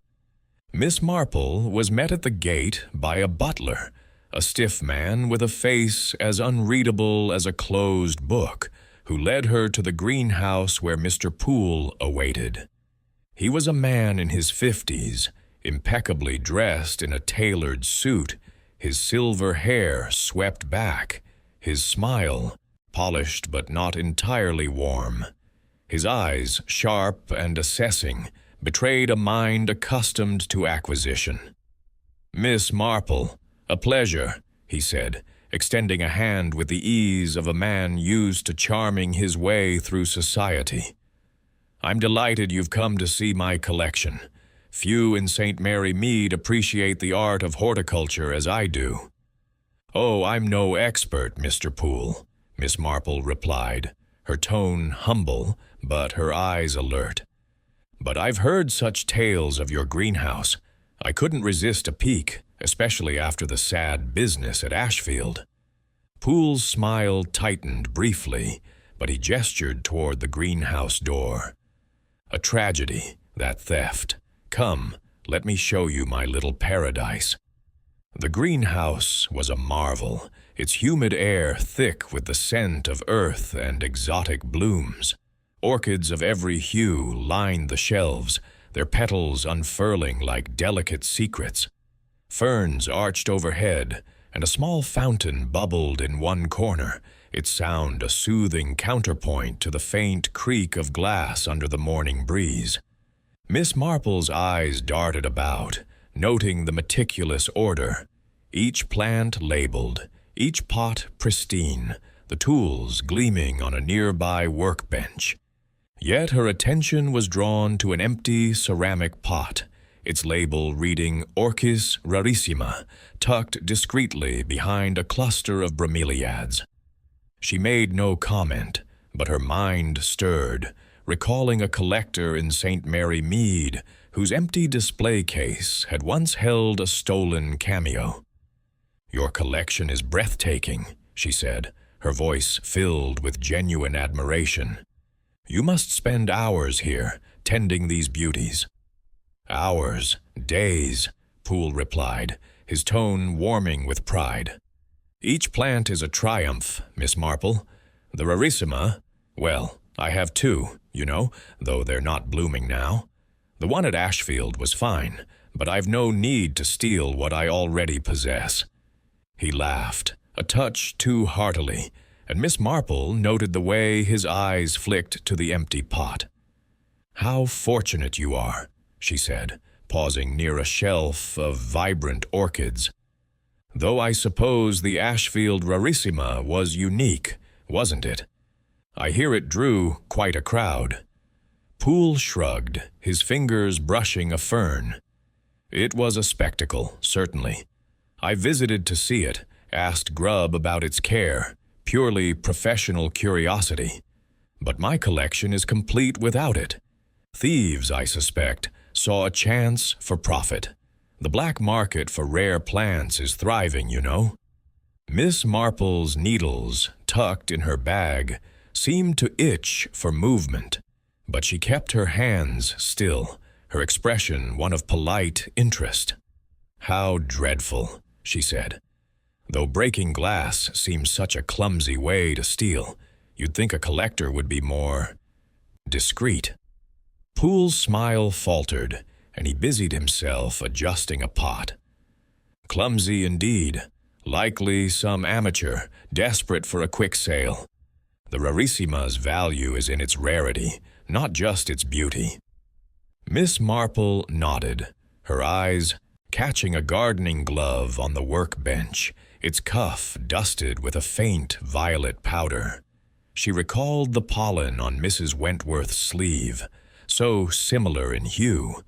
Miss Marple was met at the gate by a butler, a stiff man with a face as unreadable as a closed book, who led her to the greenhouse where Mr. Poole awaited. He was a man in his 50s, impeccably dressed in a tailored suit, his silver hair swept back, his smile polished but not entirely warm. His eyes, sharp and assessing, betrayed a mind accustomed to acquisition. "Miss Marple, a pleasure," he said, extending a hand with the ease of a man used to charming his way through society. "I'm delighted you've come to see my collection. Few in St. Mary Mead appreciate the art of horticulture as I do." "Oh, I'm no expert, Mr. Poole," Miss Marple replied, her tone humble, but her eyes alert. "But I've heard such tales of your greenhouse. I couldn't resist a peek, especially after the sad business at Ashfield." Poole's smile tightened briefly, but he gestured toward the greenhouse door. "A tragedy, that theft. Come, let me show you my little paradise." The greenhouse was a marvel, its humid air thick with the scent of earth and exotic blooms. Orchids of every hue lined the shelves, their petals unfurling like delicate secrets. Ferns arched overhead, and a small fountain bubbled in one corner, its sound a soothing counterpoint to the faint creak of glass under the morning breeze. Miss Marple's eyes darted about, noting the meticulous order. Each plant labeled, each pot pristine, the tools gleaming on a nearby workbench. Yet her attention was drawn to an empty ceramic pot, its label reading Orchis rarissima, tucked discreetly behind a cluster of bromeliads. She made no comment, but her mind stirred, recalling a collector in St. Mary Mead whose empty display case had once held a stolen cameo. "Your collection is breathtaking," she said, her voice filled with genuine admiration. "You must spend hours here, tending these beauties." "Hours, days," Poole replied, his tone warming with pride. "Each plant is a triumph, Miss Marple. The rarissima, well, I have two, you know, though they're not blooming now. The one at Ashfield was fine, but I've no need to steal what I already possess." He laughed, a touch too heartily, and Miss Marple noted the way his eyes flicked to the empty pot. "How fortunate you are," she said, pausing near a shelf of vibrant orchids. "Though I suppose the Ashfield rarissima was unique, wasn't it? I hear it drew quite a crowd." Poole shrugged, his fingers brushing a fern. "It was a spectacle, certainly. I visited to see it, asked Grubb about its care, purely professional curiosity. But my collection is complete without it. Thieves, I suspect, saw a chance for profit. The black market for rare plants is thriving, you know." Miss Marple's needles, tucked in her bag, seemed to itch for movement, but she kept her hands still, her expression one of polite interest. "How dreadful," she said. "Though breaking glass seems such a clumsy way to steal, you'd think a collector would be more discreet." Poole's smile faltered, and he busied himself adjusting a pot. "Clumsy indeed. Likely some amateur, desperate for a quick sale. The rarissima's value is in its rarity, not just its beauty." Miss Marple nodded, her eyes catching a gardening glove on the workbench, its cuff dusted with a faint violet powder. She recalled the pollen on Mrs. Wentworth's sleeve, so similar in hue,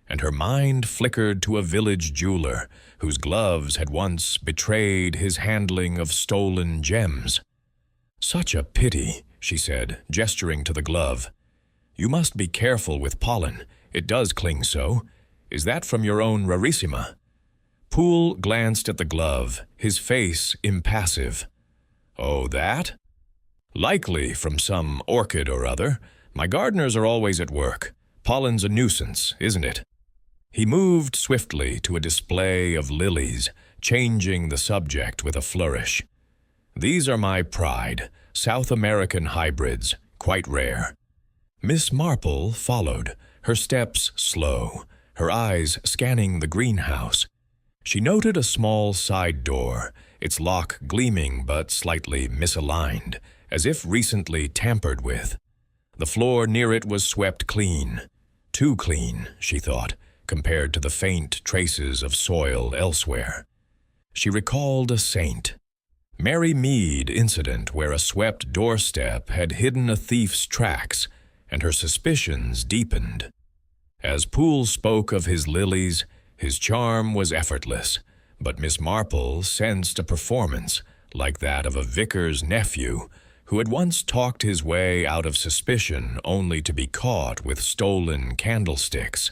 and her mind flickered to a village jeweler whose gloves had once betrayed his handling of stolen gems. "Such a pity," she said, gesturing to the glove. "You must be careful with pollen. It does cling so. Is that from your own rarissima?" Poole glanced at the glove, his face impassive. "Oh, that? Likely from some orchid or other. My gardeners are always at work. Pollen's a nuisance, isn't it?" He moved swiftly to a display of lilies, changing the subject with a flourish. "These are my pride, South American hybrids, quite rare." Miss Marple followed, her steps slow, her eyes scanning the greenhouse. She noted a small side door, its lock gleaming but slightly misaligned, as if recently tampered with. The floor near it was swept clean. Too clean, she thought, compared to the faint traces of soil elsewhere. She recalled a saint. Mary Mead incident where a swept doorstep had hidden a thief's tracks, and her suspicions deepened. As Poole spoke of his lilies, his charm was effortless, but Miss Marple sensed a performance, like that of a vicar's nephew, who had once talked his way out of suspicion only to be caught with stolen candlesticks.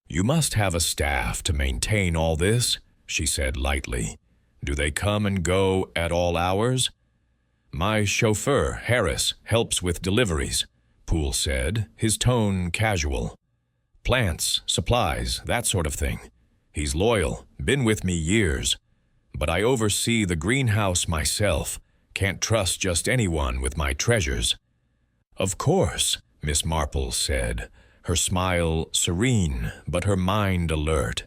"You must have a staff to maintain all this," she said lightly. "Do they come and go at all hours?" "My chauffeur, Harris, helps with deliveries," Poole said, his tone casual. "Plants, supplies, that sort of thing. He's loyal, been with me years. But I oversee the greenhouse myself, can't trust just anyone with my treasures." "Of course," Miss Marple said, her smile serene but her mind alert.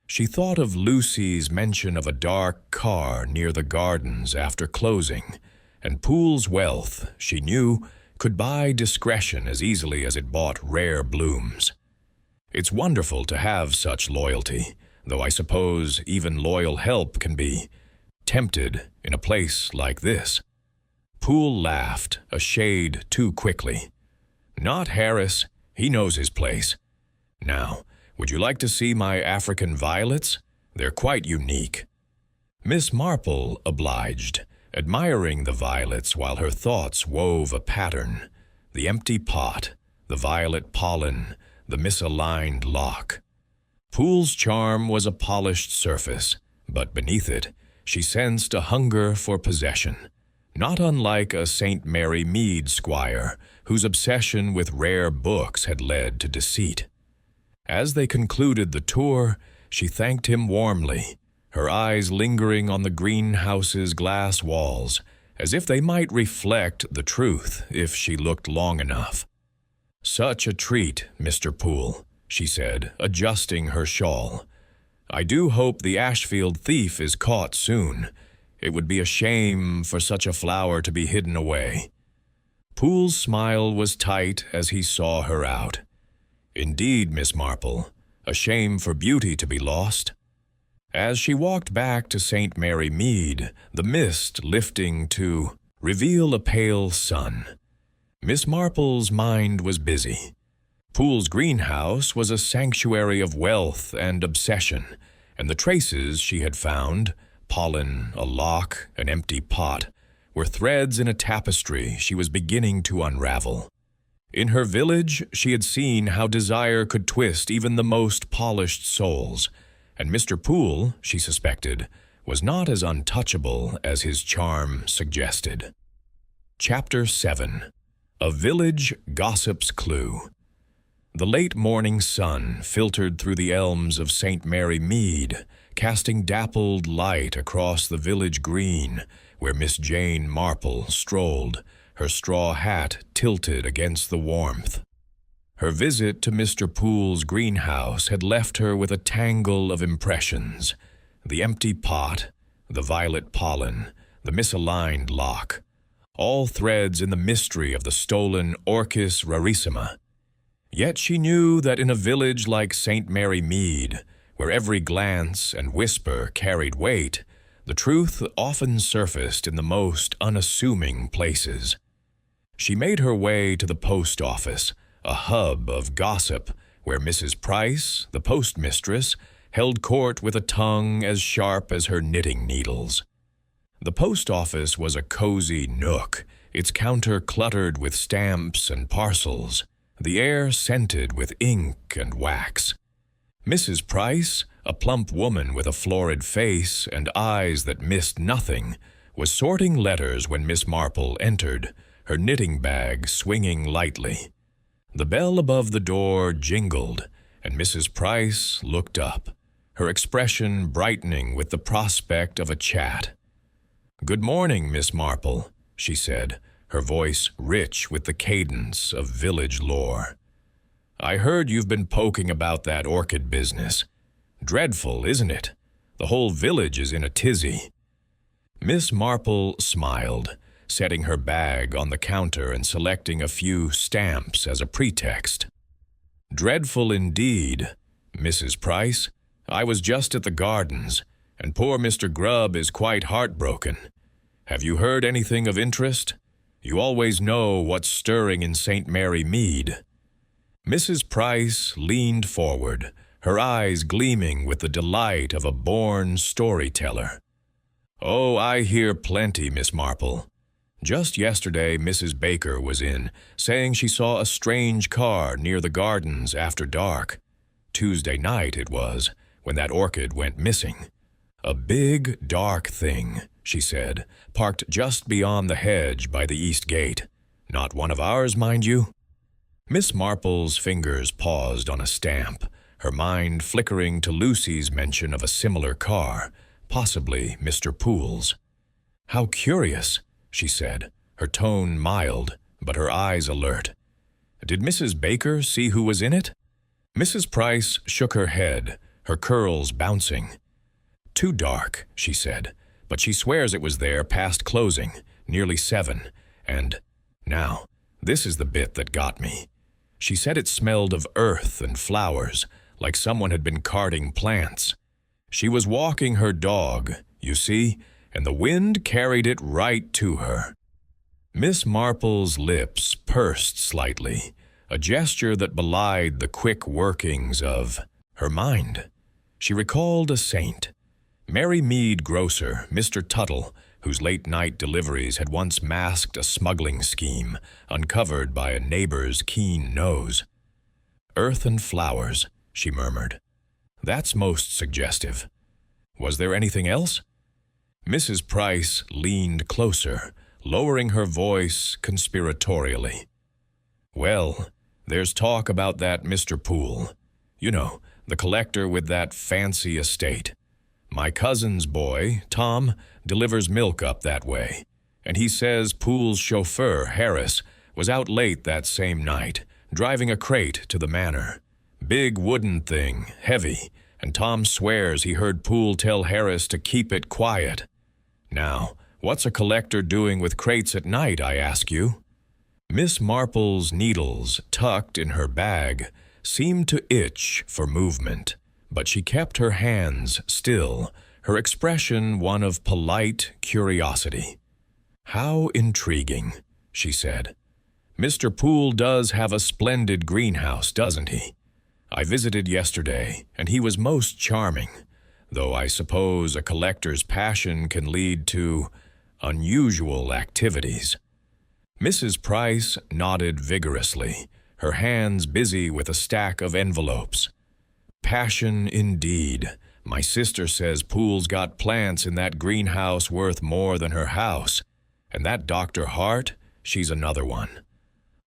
She thought of Lucy's mention of a dark car near the gardens after closing, and Poole's wealth, she knew, could buy discretion as easily as it bought rare blooms. It's wonderful to have such loyalty, though I suppose even loyal help can be tempted in a place like this. Poole laughed, a shade too quickly. "Not Harris. He knows his place. Now, would you like to see my African violets? They're quite unique." Miss Marple obliged, admiring the violets while her thoughts wove a pattern. The empty pot, the violet pollen, the misaligned lock. Poole's charm was a polished surface, but beneath it, she sensed a hunger for possession, not unlike a St. Mary Mead squire whose obsession with rare books had led to deceit. As they concluded the tour, she thanked him warmly, her eyes lingering on the greenhouse's glass walls, as if they might reflect the truth if she looked long enough. "Such a treat, Mr. Poole," she said, adjusting her shawl. "I do hope the Ashfield thief is caught soon. It would be a shame for such a flower to be hidden away." Poole's smile was tight as he saw her out. "Indeed, Miss Marple, a shame for beauty to be lost." As she walked back to St. Mary Mead, the mist lifting to reveal a pale sun, Miss Marple's mind was busy. Poole's greenhouse was a sanctuary of wealth and obsession, and the traces she had found, pollen, a lock, an empty pot, were threads in a tapestry she was beginning to unravel. In her village, she had seen how desire could twist even the most polished souls, and Mr. Poole, she suspected, was not as untouchable as his charm suggested. Chapter 7. A Village Gossip's Clue. The late morning sun filtered through the elms of St. Mary Mead, casting dappled light across the village green where Miss Jane Marple strolled, her straw hat tilted against the warmth. Her visit to Mr. Poole's greenhouse had left her with a tangle of impressions: the empty pot, the violet pollen, the misaligned lock, all threads in the mystery of the stolen Orchis rarissima. Yet she knew that in a village like St. Mary Mead, where every glance and whisper carried weight, the truth often surfaced in the most unassuming places. She made her way to the post office, a hub of gossip where Mrs. Price, the postmistress, held court with a tongue as sharp as her knitting needles. The post office was a cozy nook, its counter cluttered with stamps and parcels, the air scented with ink and wax. Mrs. Price, a plump woman with a florid face and eyes that missed nothing, was sorting letters when Miss Marple entered, her knitting bag swinging lightly. The bell above the door jingled, and Mrs. Price looked up, her expression brightening with the prospect of a chat. "Good morning, Miss Marple," she said, her voice rich with the cadence of village lore. "I heard you've been poking about that orchid business. Dreadful, isn't it? The whole village is in a tizzy." Miss Marple smiled, setting her bag on the counter and selecting a few stamps as a pretext. "Dreadful indeed, Mrs. Price. I was just at the gardens, and poor Mr. Grubb is quite heartbroken. Have you heard anything of interest? You always know what's stirring in St. Mary Mead." Mrs. Price leaned forward, her eyes gleaming with the delight of a born storyteller. "Oh, I hear plenty, Miss Marple. Just yesterday Mrs. Baker was in, saying she saw a strange car near the gardens after dark. Tuesday night it was, when that orchid went missing. A big, dark thing, she said, parked just beyond the hedge by the east gate. Not one of ours, mind you." Miss Marple's fingers paused on a stamp, her mind flickering to Lucy's mention of a similar car, possibly Mr. Poole's. "How curious," she said, her tone mild, but her eyes alert. Did Mrs. Baker see who was in it? Mrs. Price shook her head, her curls bouncing. Too dark, she said, but she swears it was there past closing, nearly 7, and now, this is the bit that got me. She said it smelled of earth and flowers, like someone had been carting plants. She was walking her dog, you see, and the wind carried it right to her. Miss Marple's lips pursed slightly, a gesture that belied the quick workings of her mind. She recalled a saint. Mary Mead grocer, Mr. Tuttle, whose late-night deliveries had once masked a smuggling scheme, uncovered by a neighbor's keen nose. "Earth and flowers," she murmured. "That's most suggestive. Was there anything else?" Mrs. Price leaned closer, lowering her voice conspiratorially. "Well, there's talk about that Mr. Poole. You know, the collector with that fancy estate. My cousin's boy, Tom, delivers milk up that way, and he says Poole's chauffeur, Harris, was out late that same night, driving a crate to the manor. Big wooden thing, heavy, and Tom swears he heard Poole tell Harris to keep it quiet. Now, what's a collector doing with crates at night, I ask you?" Miss Marple's needles, tucked in her bag, seemed to itch for movement, but she kept her hands still, her expression one of polite curiosity. "How intriguing," she said. "Mr. Poole does have a splendid greenhouse, doesn't he? I visited yesterday, and he was most charming, though I suppose a collector's passion can lead to unusual activities." Mrs. Price nodded vigorously, her hands busy with a stack of envelopes. "Passion indeed. My sister says Poole's got plants in that greenhouse worth more than her house, and that Dr. Hart, she's another one.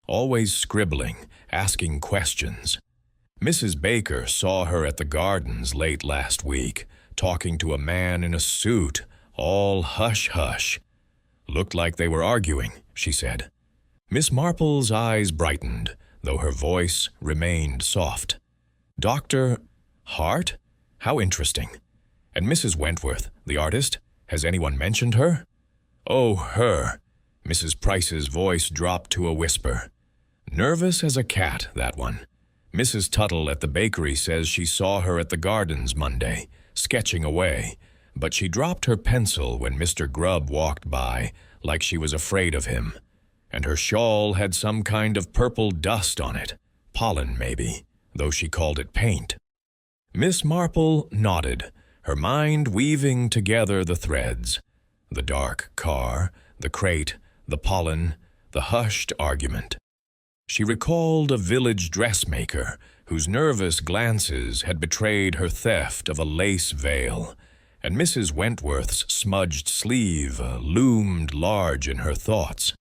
Always scribbling, asking questions. Mrs. Baker saw her at the gardens late last week, talking to a man in a suit, all hush-hush. Looked like they were arguing, she said. Miss Marple's eyes brightened, though her voice remained soft. "Dr. Hart? How interesting. And Mrs. Wentworth, the artist, has anyone mentioned her?" "Oh, her." Mrs. Price's voice dropped to a whisper. "Nervous as a cat, that one. Mrs. Tuttle at the bakery says she saw her at the gardens Monday, sketching away, but she dropped her pencil when Mr. Grubb walked by, like she was afraid of him, and her shawl had some kind of purple dust on it, pollen maybe, though she called it paint." Miss Marple nodded, her mind weaving together the threads. The dark car, the crate, the pollen, the hushed argument. She recalled a village dressmaker whose nervous glances had betrayed her theft of a lace veil, and Mrs. Wentworth's smudged sleeve loomed large in her thoughts.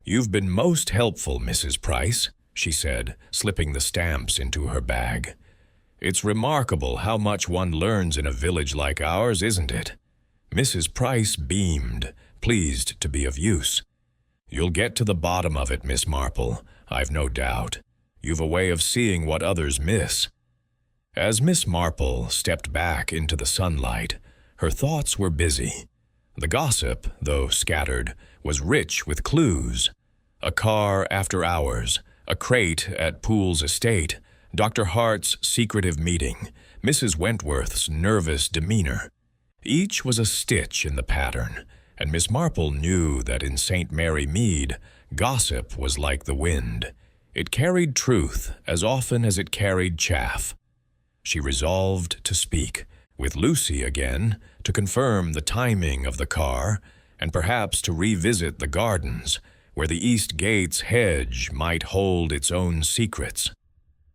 "You've been most helpful, Mrs. Price," she said, slipping the stamps into her bag. "It's remarkable how much one learns in a village like ours, isn't it?" Mrs. Price beamed, pleased to be of use. "You'll get to the bottom of it, Miss Marple, I've no doubt. You've a way of seeing what others miss." As Miss Marple stepped back into the sunlight, her thoughts were busy. The gossip, though scattered, was rich with clues. A car after hours, a crate at Poole's estate, Dr. Hart's secretive meeting, Mrs. Wentworth's nervous demeanor. Each was a stitch in the pattern, and Miss Marple knew that in St. Mary Mead, gossip was like the wind. It carried truth as often as it carried chaff. She resolved to speak, with Lucy again, to confirm the timing of the car, and perhaps to revisit the gardens, where the East Gate's hedge might hold its own secrets.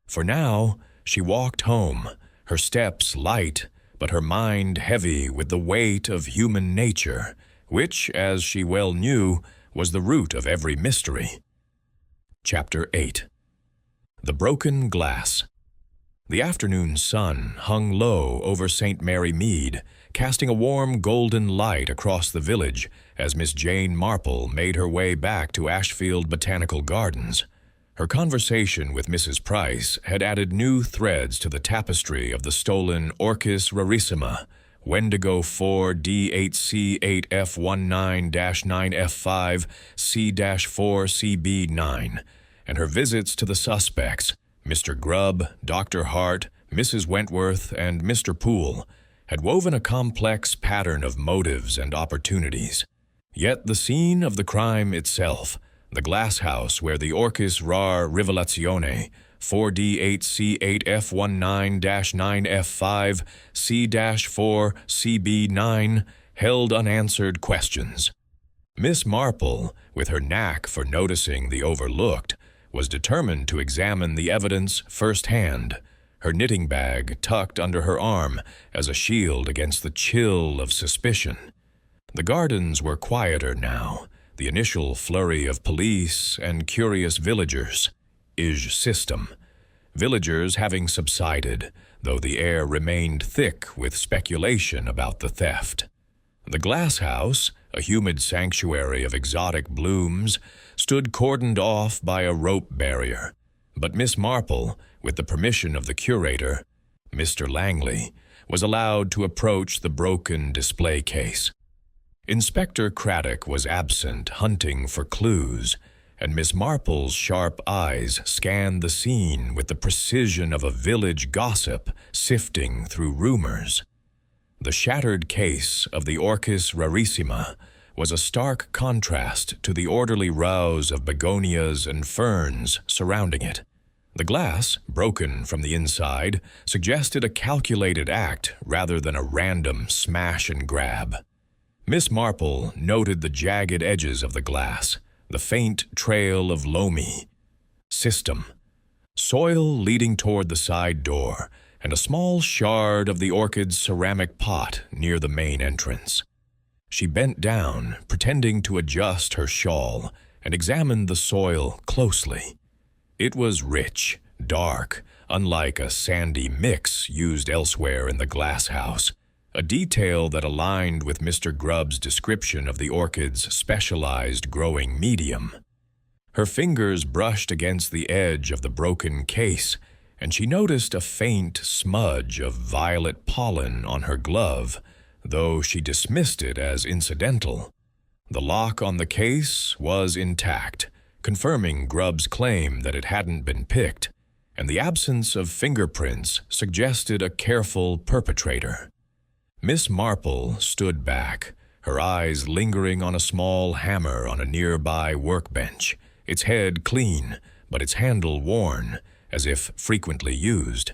For now, she walked home, her steps light, but her mind heavy with the weight of human nature, which, as she well knew, was the root of every mystery. Chapter 8. The Broken Glass. The afternoon sun hung low over St. Mary Mead, casting a warm golden light across the village as Miss Jane Marple made her way back to Ashfield Botanical Gardens. Her conversation with Mrs. Price had added new threads to the tapestry of the stolen Orchis rarissima, Wendigo 4DHC8F19-9F5C-4CB9, and her visits to the suspects, Mr. Grubb, Dr. Hart, Mrs. Wentworth, and Mr. Poole, had woven a complex pattern of motives and opportunities. Yet the scene of the crime itself, the glass house where the Orchis rar rivelazione 4DHC8F19-9F5C-4CB9 held unanswered questions. Miss Marple, with her knack for noticing the overlooked, was determined to examine the evidence firsthand, her knitting bag tucked under her arm as a shield against the chill of suspicion. The gardens were quieter now, the initial flurry of police and curious villagers, system. Villagers having subsided, though the air remained thick with speculation about the theft. The glass house, a humid sanctuary of exotic blooms, stood cordoned off by a rope barrier, but Miss Marple, with the permission of the curator, Mr. Langley, was allowed to approach the broken display case. Inspector Craddock was absent hunting for clues, and Miss Marple's sharp eyes scanned the scene with the precision of a village gossip sifting through rumors. The shattered case of the Orchis rarissima was a stark contrast to the orderly rows of begonias and ferns surrounding it. The glass, broken from the inside, suggested a calculated act rather than a random smash and grab. Miss Marple noted the jagged edges of the glass, the faint trail of loamy, system, soil leading toward the side door, and a small shard of the orchid's ceramic pot near the main entrance. She bent down, pretending to adjust her shawl, and examined the soil closely. It was rich, dark, unlike a sandy mix used elsewhere in the glass house, a detail that aligned with Mr. Grubb's description of the orchid's specialized growing medium. Her fingers brushed against the edge of the broken case, and she noticed a faint smudge of violet pollen on her glove, though she dismissed it as incidental. The lock on the case was intact, confirming Grubb's claim that it hadn't been picked, and the absence of fingerprints suggested a careful perpetrator. Miss Marple stood back, her eyes lingering on a small hammer on a nearby workbench, its head clean, but its handle worn, as if frequently used.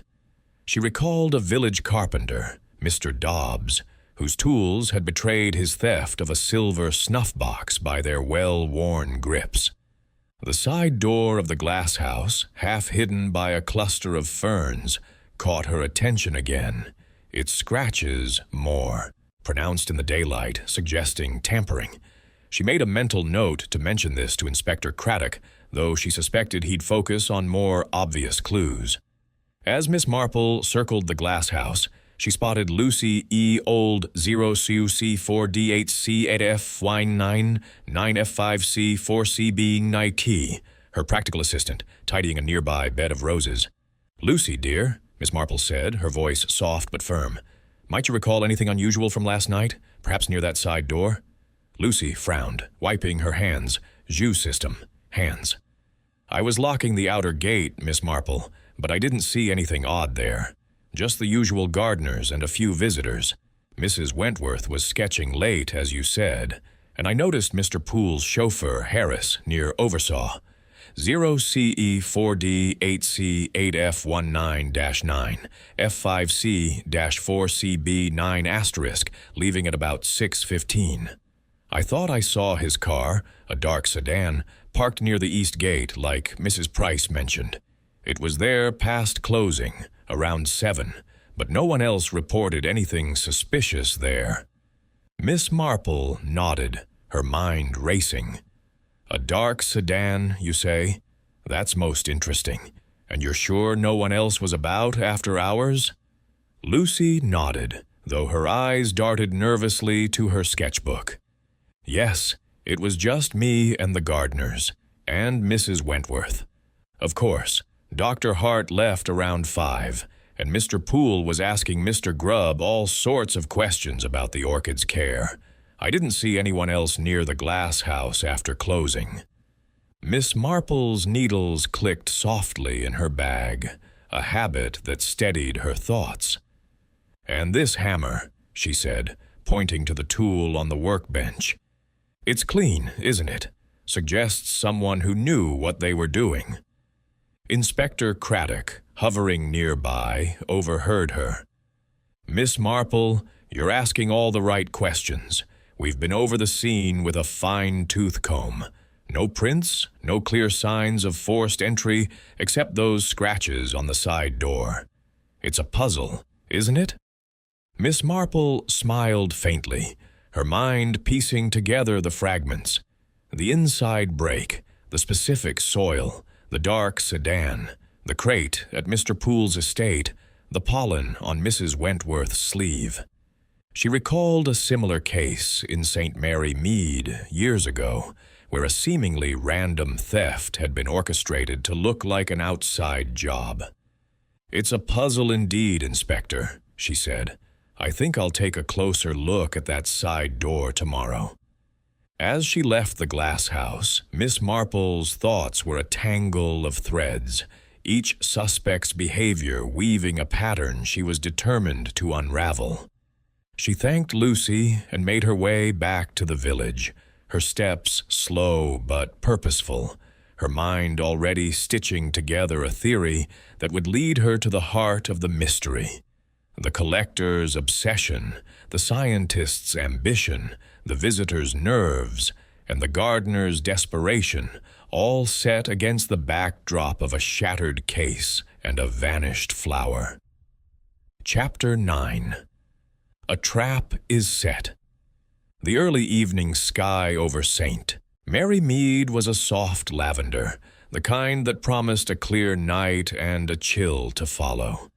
She recalled a village carpenter, Mr. Dobbs, whose tools had betrayed his theft of a silver snuff-box by their well-worn grips. The side door of the glass house, half hidden by a cluster of ferns, caught her attention again, its scratches more, pronounced in the daylight, suggesting tampering. She made a mental note to mention this to Inspector Craddock, though she suspected he'd focus on more obvious clues. As Miss Marple circled the glass house, she spotted Lucy E. Old 0CUC4DHC8F9 9F5C4CB9T, her practical assistant, tidying a nearby bed of roses. "Lucy, dear," Miss Marple said, her voice soft but firm. "Might you recall anything unusual from last night, perhaps near that side door?" Lucy frowned, wiping her hands. Jus system. Hands. "I was locking the outer gate, Miss Marple, but I didn't see anything odd there. Just the usual gardeners and a few visitors. Mrs. Wentworth was sketching late, as you said, and I noticed Mr. Poole's chauffeur, Harris, near Oversaw. 0CE4D8C8F19-9, F5C-4CB9 *, leaving at about 6:15. I thought I saw his car, a dark sedan, parked near the east gate like Mrs. Price mentioned. It was there past closing, around 7, but no one else reported anything suspicious there." Miss Marple nodded, her mind racing. "A dark sedan, you say? That's most interesting. And you're sure no one else was about after hours?" Lucy nodded, though her eyes darted nervously to her sketchbook. "Yes, it was just me and the gardeners, and Mrs. Wentworth. Of course, Dr. Hart left around 5, and Mr. Poole was asking Mr. Grubb all sorts of questions about the orchid's care. I didn't see anyone else near the glass house after closing." Miss Marple's needles clicked softly in her bag, a habit that steadied her thoughts. "And this hammer," she said, pointing to the tool on the workbench. "It's clean, isn't it? Suggests someone who knew what they were doing." Inspector Craddock, hovering nearby, overheard her. "Miss Marple, you're asking all the right questions. We've been over the scene with a fine tooth comb. No prints, no clear signs of forced entry, except those scratches on the side door. It's a puzzle, isn't it?" Miss Marple smiled faintly, her mind piecing together the fragments. The inside break, the specific soil, the dark sedan, the crate at Mr. Poole's estate, the pollen on Mrs. Wentworth's sleeve. She recalled a similar case in St. Mary Mead years ago, where a seemingly random theft had been orchestrated to look like an outside job. "It's a puzzle indeed, Inspector," she said. "I think I'll take a closer look at that side door tomorrow." As she left the glass house, Miss Marple's thoughts were a tangle of threads, each suspect's behavior weaving a pattern she was determined to unravel. She thanked Lucy and made her way back to the village, her steps slow but purposeful, her mind already stitching together a theory that would lead her to the heart of the mystery. The collector's obsession, the scientist's ambition, the visitor's nerves, and the gardener's desperation, all set against the backdrop of a shattered case and a vanished flower. Chapter 9. A Trap is Set. The early evening sky over St. Mary Mead was a soft lavender, the kind that promised a clear night and a chill to follow.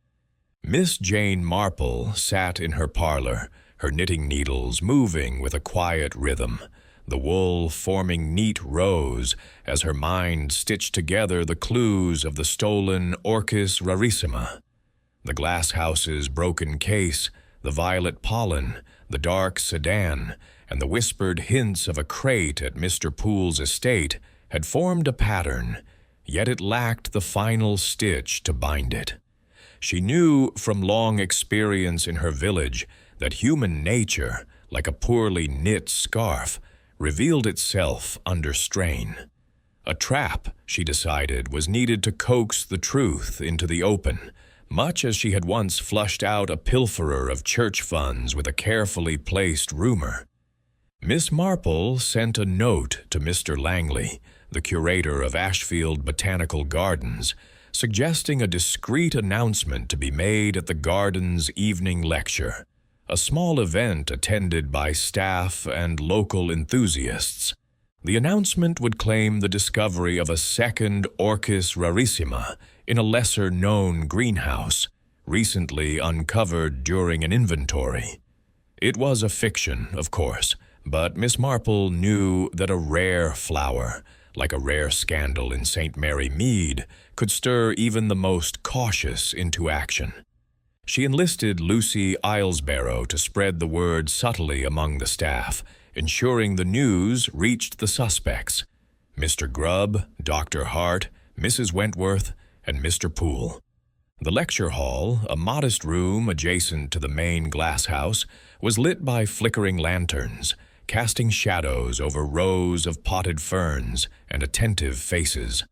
Miss Jane Marple sat in her parlor, her knitting needles moving with a quiet rhythm, the wool forming neat rows as her mind stitched together the clues of the stolen Orchis rarissima. The glasshouse's broken case, the violet pollen, the dark sedan, and the whispered hints of a crate at Mr. Poole's estate had formed a pattern, yet it lacked the final stitch to bind it. She knew from long experience in her village that human nature, like a poorly knit scarf, revealed itself under strain. A trap, she decided, was needed to coax the truth into the open, much as she had once flushed out a pilferer of church funds with a carefully placed rumor. Miss Marple sent a note to Mr. Langley, the curator of Ashfield Botanical Gardens, suggesting a discreet announcement to be made at the garden's evening lecture, a small event attended by staff and local enthusiasts. The announcement would claim the discovery of a second Orchis rarissima in a lesser-known greenhouse, recently uncovered during an inventory. It was a fiction, of course, but Miss Marple knew that a rare flower, like a rare scandal in St. Mary Mead, could stir even the most cautious into action. She enlisted Lucy Islesbarrow to spread the word subtly among the staff, ensuring the news reached the suspects: Mr. Grubb, Dr. Hart, Mrs. Wentworth, and Mr. Poole. The lecture hall, a modest room adjacent to the main glasshouse, was lit by flickering lanterns, casting shadows over rows of potted ferns and attentive faces.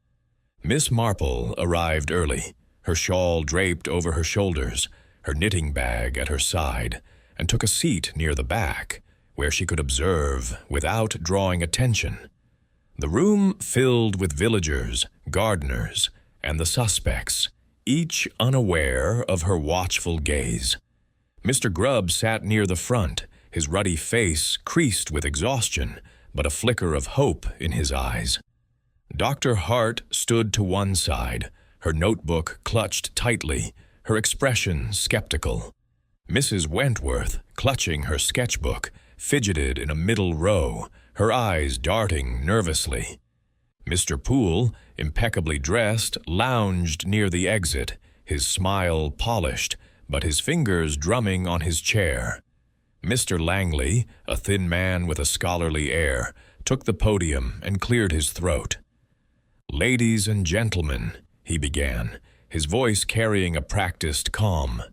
Miss Marple arrived early, her shawl draped over her shoulders, her knitting bag at her side, and took a seat near the back, where she could observe without drawing attention. The room filled with villagers, gardeners, and the suspects, each unaware of her watchful gaze. Mr. Grubb sat near the front, his ruddy face creased with exhaustion, but a flicker of hope in his eyes. Dr. Hart stood to one side, her notebook clutched tightly, her expression skeptical. Mrs. Wentworth, clutching her sketchbook, fidgeted in a middle row, her eyes darting nervously. Mr. Poole, impeccably dressed, lounged near the exit, his smile polished, but his fingers drumming on his chair. Mr. Langley, a thin man with a scholarly air, took the podium and cleared his throat. "Ladies and gentlemen," he began, his voice carrying a practiced calm.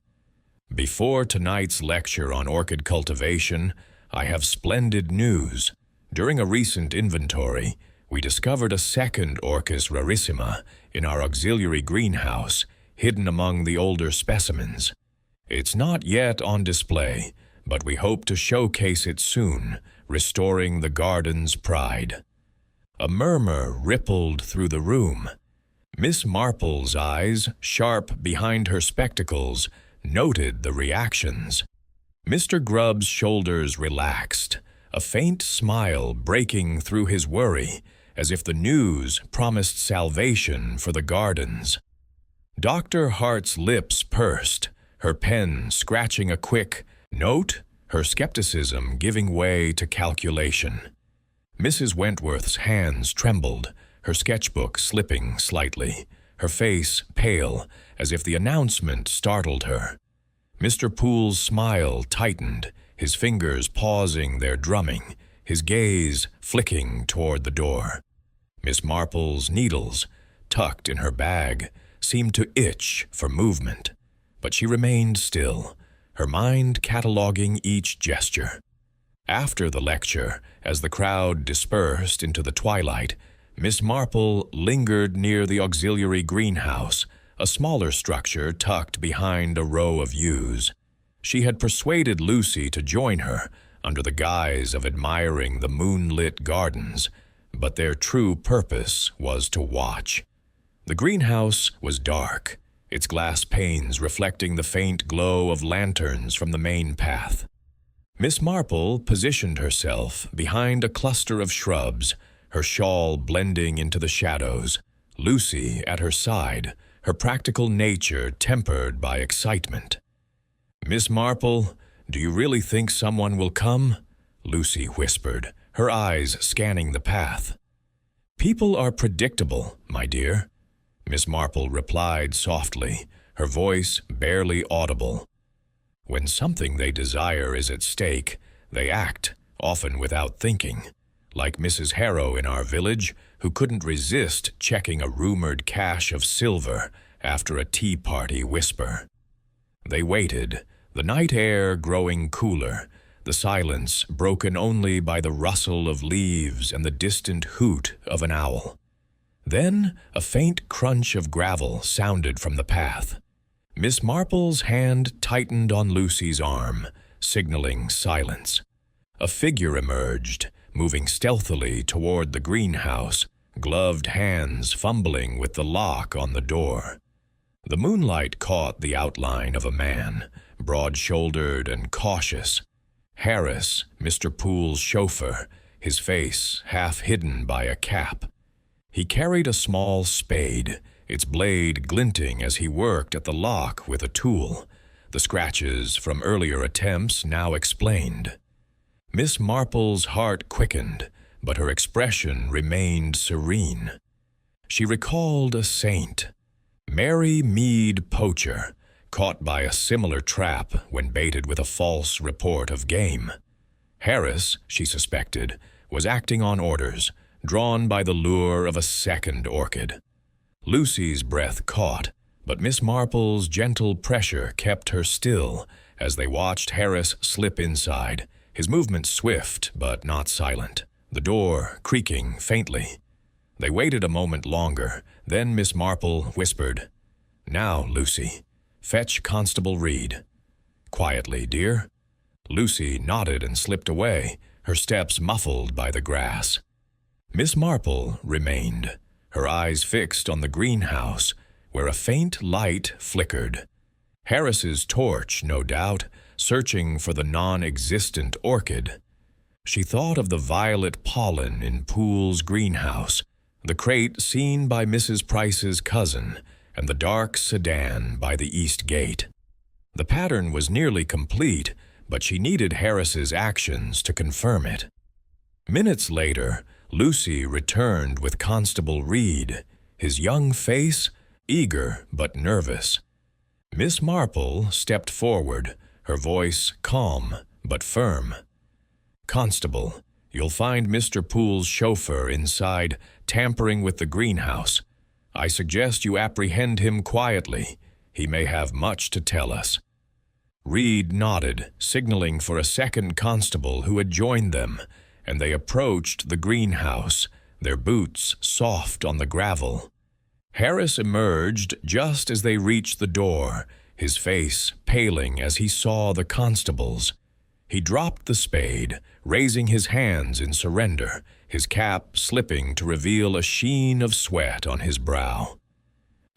"Before tonight's lecture on orchid cultivation, I have splendid news. During a recent inventory, we discovered a second Orchis rarissima in our auxiliary greenhouse, hidden among the older specimens. It's not yet on display, but we hope to showcase it soon, restoring the garden's pride." A murmur rippled through the room. Miss Marple's eyes, sharp behind her spectacles, noted the reactions. Mr. Grubb's shoulders relaxed, a faint smile breaking through his worry, as if the news promised salvation for the gardens. Dr. Hart's lips pursed, her pen scratching a quick note, her skepticism giving way to calculation. Mrs. Wentworth's hands trembled, her sketchbook slipping slightly, her face pale, as if the announcement startled her. Mr. Poole's smile tightened, his fingers pausing their drumming, his gaze flicking toward the door. Miss Marple's needles, tucked in her bag, seemed to itch for movement, but she remained still, her mind cataloging each gesture. After the lecture, as the crowd dispersed into the twilight, Miss Marple lingered near the auxiliary greenhouse, a smaller structure tucked behind a row of yews. She had persuaded Lucy to join her under the guise of admiring the moonlit gardens, but their true purpose was to watch. The greenhouse was dark, its glass panes reflecting the faint glow of lanterns from the main path. Miss Marple positioned herself behind a cluster of shrubs, her shawl blending into the shadows, Lucy at her side, her practical nature tempered by excitement. "Miss Marple, do you really think someone will come?" Lucy whispered, her eyes scanning the path. "People are predictable, my dear," Miss Marple replied softly, her voice barely audible. "When something they desire is at stake, they act, often without thinking, like Mrs. Harrow in our village, who couldn't resist checking a rumored cache of silver after a tea party whisper." They waited, the night air growing cooler, the silence broken only by the rustle of leaves and the distant hoot of an owl. Then a faint crunch of gravel sounded from the path. Miss Marple's hand tightened on Lucy's arm, signaling silence. A figure emerged, moving stealthily toward the greenhouse, gloved hands fumbling with the lock on the door. The moonlight caught the outline of a man, broad-shouldered and cautious. Harris, Mr. Poole's chauffeur, his face half hidden by a cap. He carried a small spade, its blade glinting as he worked at the lock with a tool, the scratches from earlier attempts now explained. Miss Marple's heart quickened, but her expression remained serene. She recalled a saint, Mary Mead Poacher, caught by a similar trap when baited with a false report of game. Harris, she suspected, was acting on orders, drawn by the lure of a second orchid. Lucy's breath caught, but Miss Marple's gentle pressure kept her still as they watched Harris slip inside, his movements swift but not silent, the door creaking faintly. They waited a moment longer, then Miss Marple whispered, "Now, Lucy, fetch Constable Reed." "Quietly, dear." Lucy nodded and slipped away, her steps muffled by the grass. Miss Marple remained, her eyes fixed on the greenhouse, where a faint light flickered. Harris's torch, no doubt, searching for the non-existent orchid. She thought of the violet pollen in Poole's greenhouse, the crate seen by Mrs. Price's cousin, and the dark sedan by the east gate. The pattern was nearly complete, but she needed Harris's actions to confirm it. Minutes later, Lucy returned with Constable Reed, his young face eager but nervous. Miss Marple stepped forward, her voice calm but firm. "Constable, you'll find Mr. Poole's chauffeur inside, tampering with the greenhouse. I suggest you apprehend him quietly. He may have much to tell us." Reed nodded, signaling for a second constable who had joined them, and they approached the greenhouse, their boots soft on the gravel. Harris emerged just as they reached the door, his face paling as he saw the constables. He dropped the spade, raising his hands in surrender, his cap slipping to reveal a sheen of sweat on his brow.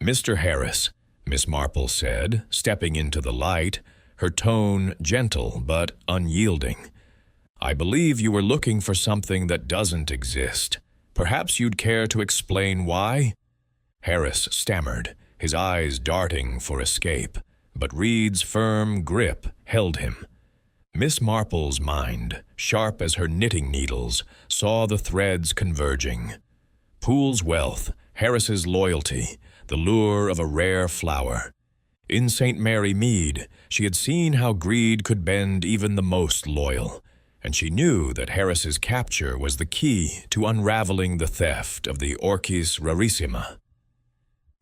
"Mr. Harris," Miss Marple said, stepping into the light, her tone gentle but unyielding. "I believe you were looking for something that doesn't exist. Perhaps you'd care to explain why?" Harris stammered, his eyes darting for escape, but Reed's firm grip held him. Miss Marple's mind, sharp as her knitting needles, saw the threads converging. Poole's wealth, Harris's loyalty, the lure of a rare flower. In St. Mary Mead, she had seen how greed could bend even the most loyal, and she knew that Harris's capture was the key to unraveling the theft of the Orchid rarissima.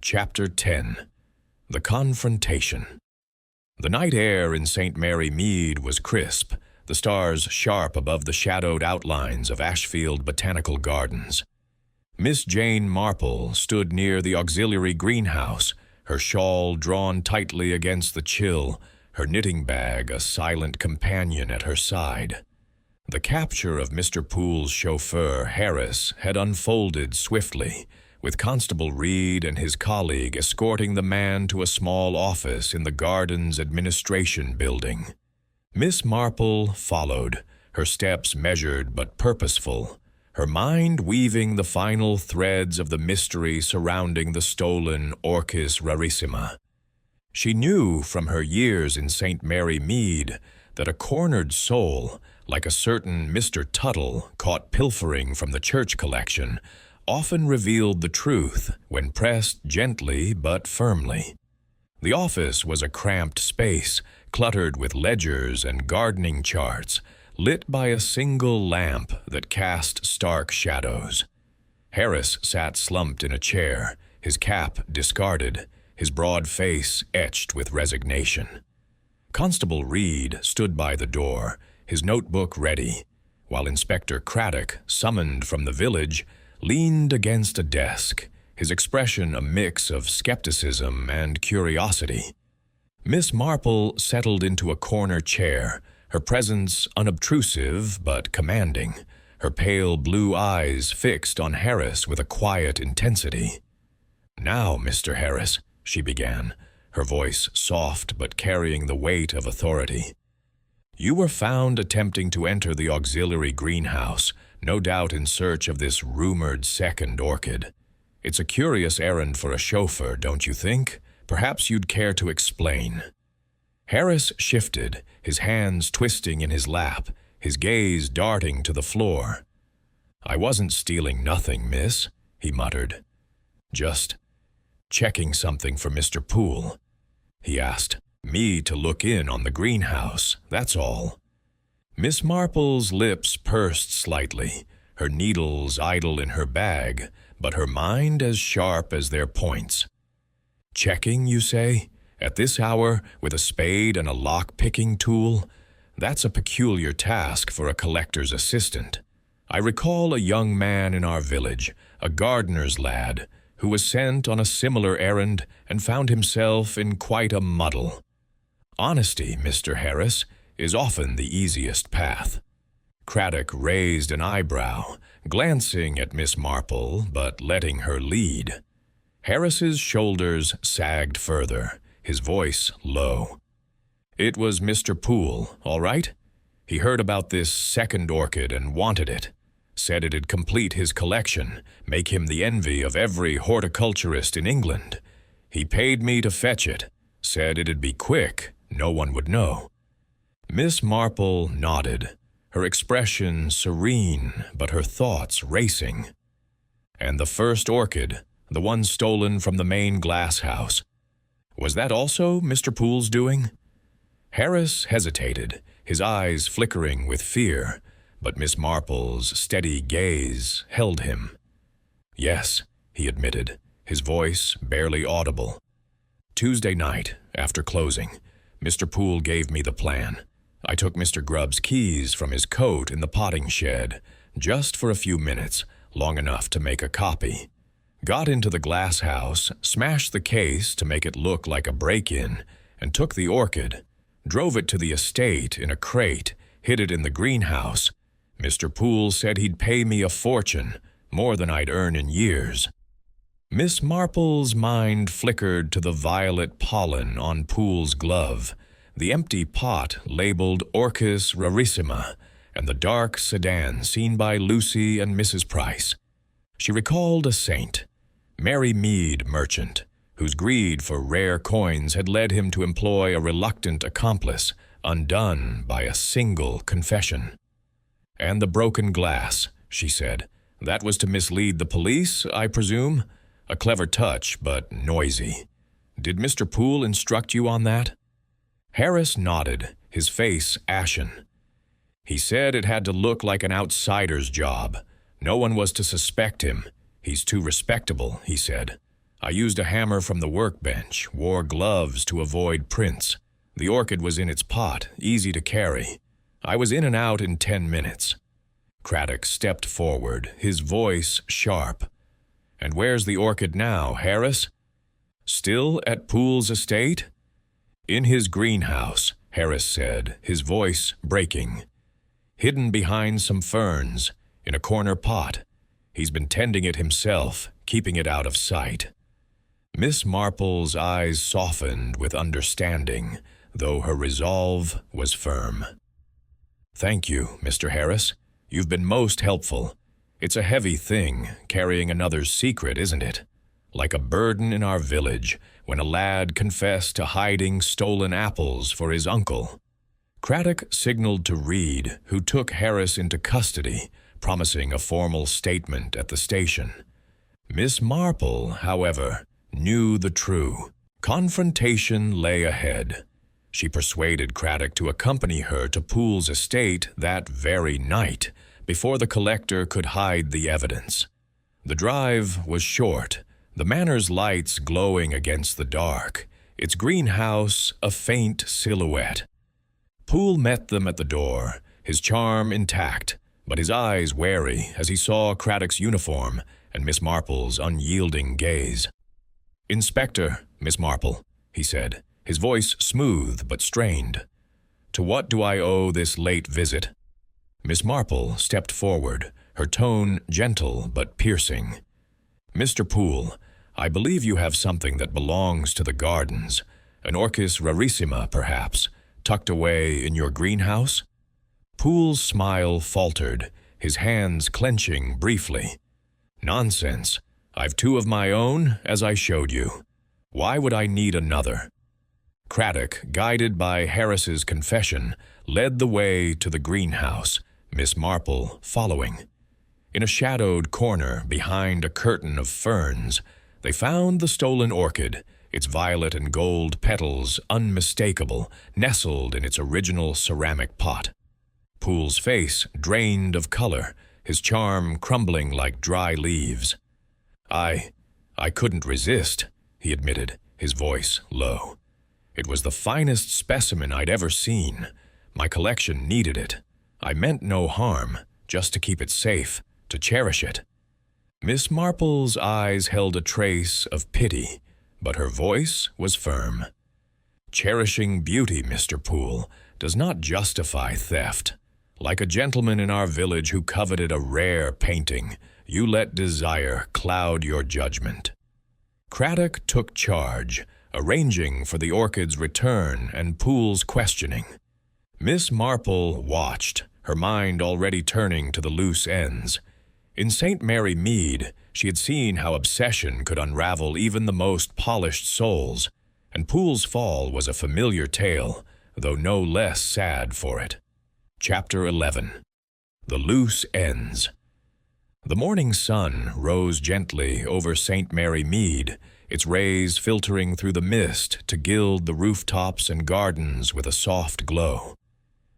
Chapter 10. The Confrontation. The night air in St. Mary Mead was crisp, the stars sharp above the shadowed outlines of Ashfield Botanical Gardens. Miss Jane Marple stood near the auxiliary greenhouse, her shawl drawn tightly against the chill, her knitting bag a silent companion at her side. The capture of Mr. Poole's chauffeur, Harris, had unfolded swiftly, with Constable Reed and his colleague escorting the man to a small office in the garden's administration building. Miss Marple followed, her steps measured but purposeful, her mind weaving the final threads of the mystery surrounding the stolen Orchid rarissima. She knew from her years in St. Mary Mead that a cornered soul, like a certain Mr. Tuttle caught pilfering from the church collection, often revealed the truth when pressed gently but firmly. The office was a cramped space, cluttered with ledgers and gardening charts, lit by a single lamp that cast stark shadows. Harris sat slumped in a chair, his cap discarded, his broad face etched with resignation. Constable Reed stood by the door, his notebook ready, while Inspector Craddock, summoned from the village, leaned against a desk, his expression a mix of skepticism and curiosity. Miss Marple settled into a corner chair, her presence unobtrusive but commanding, her pale blue eyes fixed on Harris with a quiet intensity. "Now, Mr. Harris," she began, her voice soft but carrying the weight of authority. "You were found attempting to enter the auxiliary greenhouse, no doubt in search of this rumored second orchid. It's a curious errand for a chauffeur, don't you think? Perhaps you'd care to explain." Harris shifted, his hands twisting in his lap, his gaze darting to the floor. "I wasn't stealing nothing, miss," he muttered. "Just checking something for Mr. Poole. He asked me to look in on the greenhouse, that's all." Miss Marple's lips pursed slightly, her needles idle in her bag, but her mind as sharp as their points. "Checking, you say? At this hour, with a spade and a lock-picking tool? That's a peculiar task for a collector's assistant. I recall a young man in our village, a gardener's lad, who was sent on a similar errand and found himself in quite a muddle. Honesty, Mr. Harris, is often the easiest path." Craddock raised an eyebrow, glancing at Miss Marple but letting her lead. Harris's shoulders sagged further, his voice low. "It was Mr. Poole, all right? He heard about this second orchid and wanted it. Said it'd complete his collection, make him the envy of every horticulturist in England. He paid me to fetch it, said it'd be quick, no one would know. Miss Marple nodded, her expression serene, but her thoughts racing. And the first orchid, the one stolen from the main glass house, was that also Mr. Poole's doing? Harris hesitated, his eyes flickering with fear, but Miss Marple's steady gaze held him. Yes, he admitted, his voice barely audible. Tuesday night, after closing, Mr. Poole gave me the plan. I took Mr. Grubb's keys from his coat in the potting shed, just for a few minutes, long enough to make a copy. Got into the glass house, smashed the case to make it look like a break-in, and took the orchid. Drove it to the estate in a crate, hid it in the greenhouse. Mr. Poole said he'd pay me a fortune, more than I'd earn in years. Miss Marple's mind flickered to the violet pollen on Poole's glove, the empty pot labeled Orchis rarissima, and the dark sedan seen by Lucy and Mrs. Price. She recalled a saint, Mary Mead merchant, whose greed for rare coins had led him to employ a reluctant accomplice, undone by a single confession. And the broken glass, she said. That was to mislead the police, I presume? A clever touch, but noisy. Did Mr. Poole instruct you on that? Harris nodded, his face ashen. He said it had to look like an outsider's job. No one was to suspect him. He's too respectable, he said. I used a hammer from the workbench, wore gloves to avoid prints. The orchid was in its pot, easy to carry. I was in and out in 10 minutes. Craddock stepped forward, his voice sharp. And where's the orchid now, Harris? Still at Poole's estate? In his greenhouse, Harris said, his voice breaking. Hidden behind some ferns, in a corner pot. He's been tending it himself, keeping it out of sight. Miss Marple's eyes softened with understanding, though her resolve was firm. Thank you, Mr. Harris. You've been most helpful. It's a heavy thing, carrying another's secret, isn't it? Like a burden in our village, when a lad confessed to hiding stolen apples for his uncle. Craddock signaled to Reed, who took Harris into custody, promising a formal statement at the station. Miss Marple, however, knew the true. Confrontation lay ahead. She persuaded Craddock to accompany her to Poole's estate that very night, before the collector could hide the evidence. The drive was short, the manor's lights glowing against the dark, its greenhouse a faint silhouette. Poole met them at the door, his charm intact, but his eyes wary as he saw Craddock's uniform and Miss Marple's unyielding gaze. "Inspector, Miss Marple," he said, his voice smooth but strained. "To what do I owe this late visit?" Miss Marple stepped forward, her tone gentle but piercing. "Mr. Poole, I believe you have something that belongs to the gardens, an Orchis rarissima, perhaps, tucked away in your greenhouse?" Poole's smile faltered, his hands clenching briefly. "Nonsense. I've 2 of my own, as I showed you. Why would I need another?" Craddock, guided by Harris's confession, led the way to the greenhouse, Miss Marple following. In a shadowed corner behind a curtain of ferns, they found the stolen orchid, its violet and gold petals unmistakable, nestled in its original ceramic pot. Poole's face drained of color, his charm crumbling like dry leaves. I couldn't resist," he admitted, his voice low. "It was the finest specimen I'd ever seen. My collection needed it. I meant no harm, just to keep it safe, to cherish it." Miss Marple's eyes held a trace of pity, but her voice was firm. "Cherishing beauty, Mr. Poole, does not justify theft. Like a gentleman in our village who coveted a rare painting, you let desire cloud your judgment." Craddock took charge, arranging for the orchid's return and Poole's questioning. Miss Marple watched, her mind already turning to the loose ends. In St. Mary Mead, she had seen how obsession could unravel even the most polished souls, and Poole's fall was a familiar tale, though no less sad for it. Chapter 11. The Loose Ends. The morning sun rose gently over St. Mary Mead, its rays filtering through the mist to gild the rooftops and gardens with a soft glow.